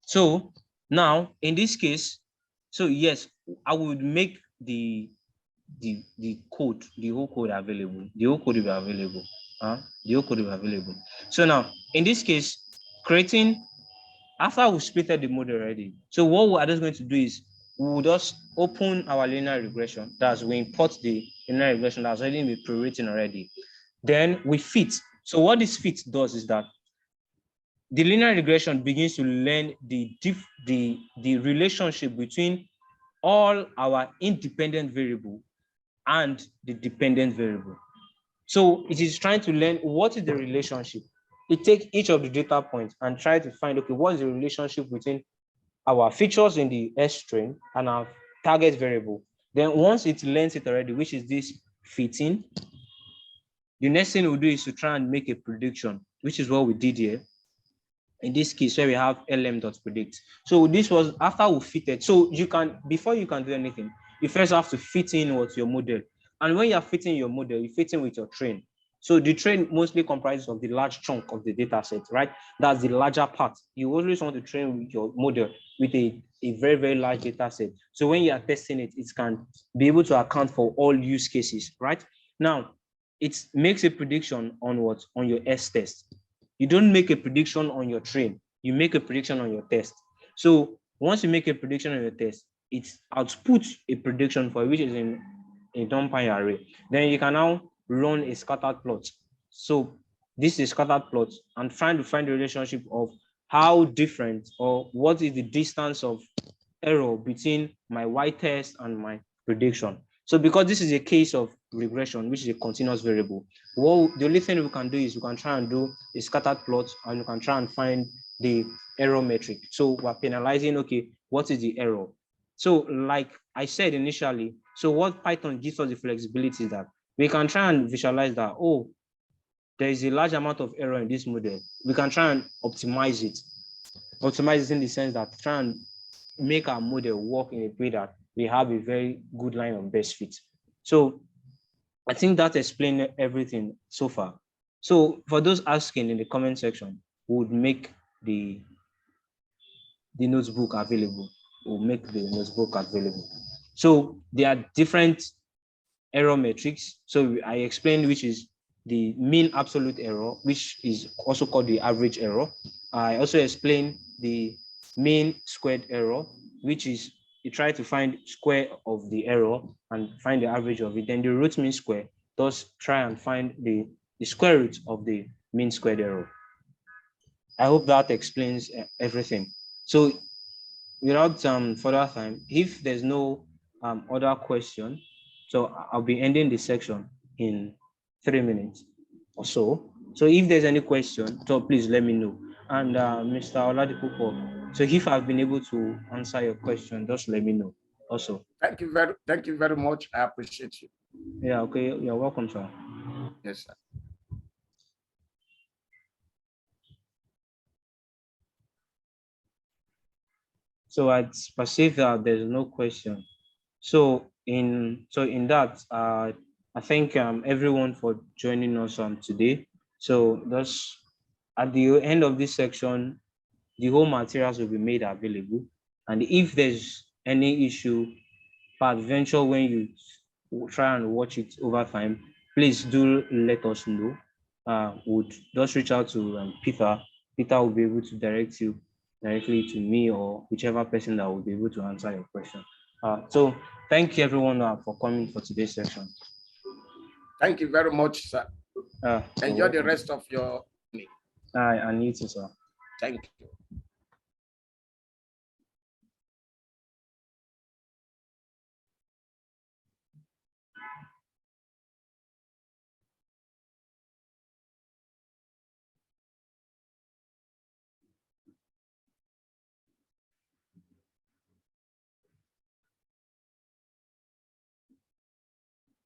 So now in this case, so yes, I would make the code, the whole code available. The whole code will be available. The whole code will be available. So now in this case, creating, after we splitted the model already, so what we are just going to do is we will just open our linear regression. That's we import the linear regression that's already been pre-written already. Then we fit. So what this fit does is that the linear regression begins to learn the relationship between all our independent variable and the dependent variable. So it is trying to learn what is the relationship. It takes each of the data points and try to find, okay, what is the relationship between our features in the S string and our target variable. Then once it learns it already, which is this fitting, the next thing we'll do is to try and make a prediction, which is what we did here. In this case, where we have lm.predict. So this was after we fitted. So you can, before you can do anything, you first have to fit in what's your model. And when you're fitting your model, you fit in with your train. So the train mostly comprises of the large chunk of the data set, right? That's the larger part. You always want to train with your model with a very, very large data set. So when you are testing it, it can be able to account for all use cases, right? Now, it makes a prediction on what? On your S test. You don't make a prediction on your train. You make a prediction on your test. So once you make a prediction on your test, it outputs a prediction for which is in a NumPy array. Then you can now run a scattered plot. So this is scattered plot and trying to find the relationship of how different or what is the distance of error between my Y test and my prediction. So because this is a case of regression, which is a continuous variable, well, the only thing we can do is we can try and do a scattered plot and we can try and find the error metric. So we're penalizing, okay, what is the error? So like I said initially, so what Python gives us the flexibility is that we can try and visualize that, oh, there is a large amount of error in this model. We can try and optimize it. Optimize it in the sense that try and make our model work in a way that we have a very good line of best fit. So I think that explains everything so far. So for those asking in the comment section, we would make the notebook available. We'll make the notebook available. So there are different error metrics. So I explained which is the mean absolute error, which is also called the average error. I also explained the mean squared error, which is you try to find square of the error and find the average of it. Then the root mean square, thus try and find the square root of the mean squared error. I hope that explains everything. So without further time, if there's no other question, so I'll be ending the section in 3 minutes or so. So if there's any question, so please let me know. And Mr. Oladipupo, so if I've been able to answer your question, just let me know also. Thank you very much. I appreciate you. Yeah, okay, you're welcome, sir. Yes, sir. So I perceive that there's no question. So in that, I thank everyone for joining us today. So that's at the end of this section, the whole materials will be made available. And if there's any issue, peradventure when you try and watch it over time, please do let us know. Would just reach out to Peter. Peter will be able to direct you directly to me or whichever person that will be able to answer your question. So thank you everyone for coming for today's session. Thank you very much, sir. Enjoy the rest of your evening. And you too, sir. Thank you.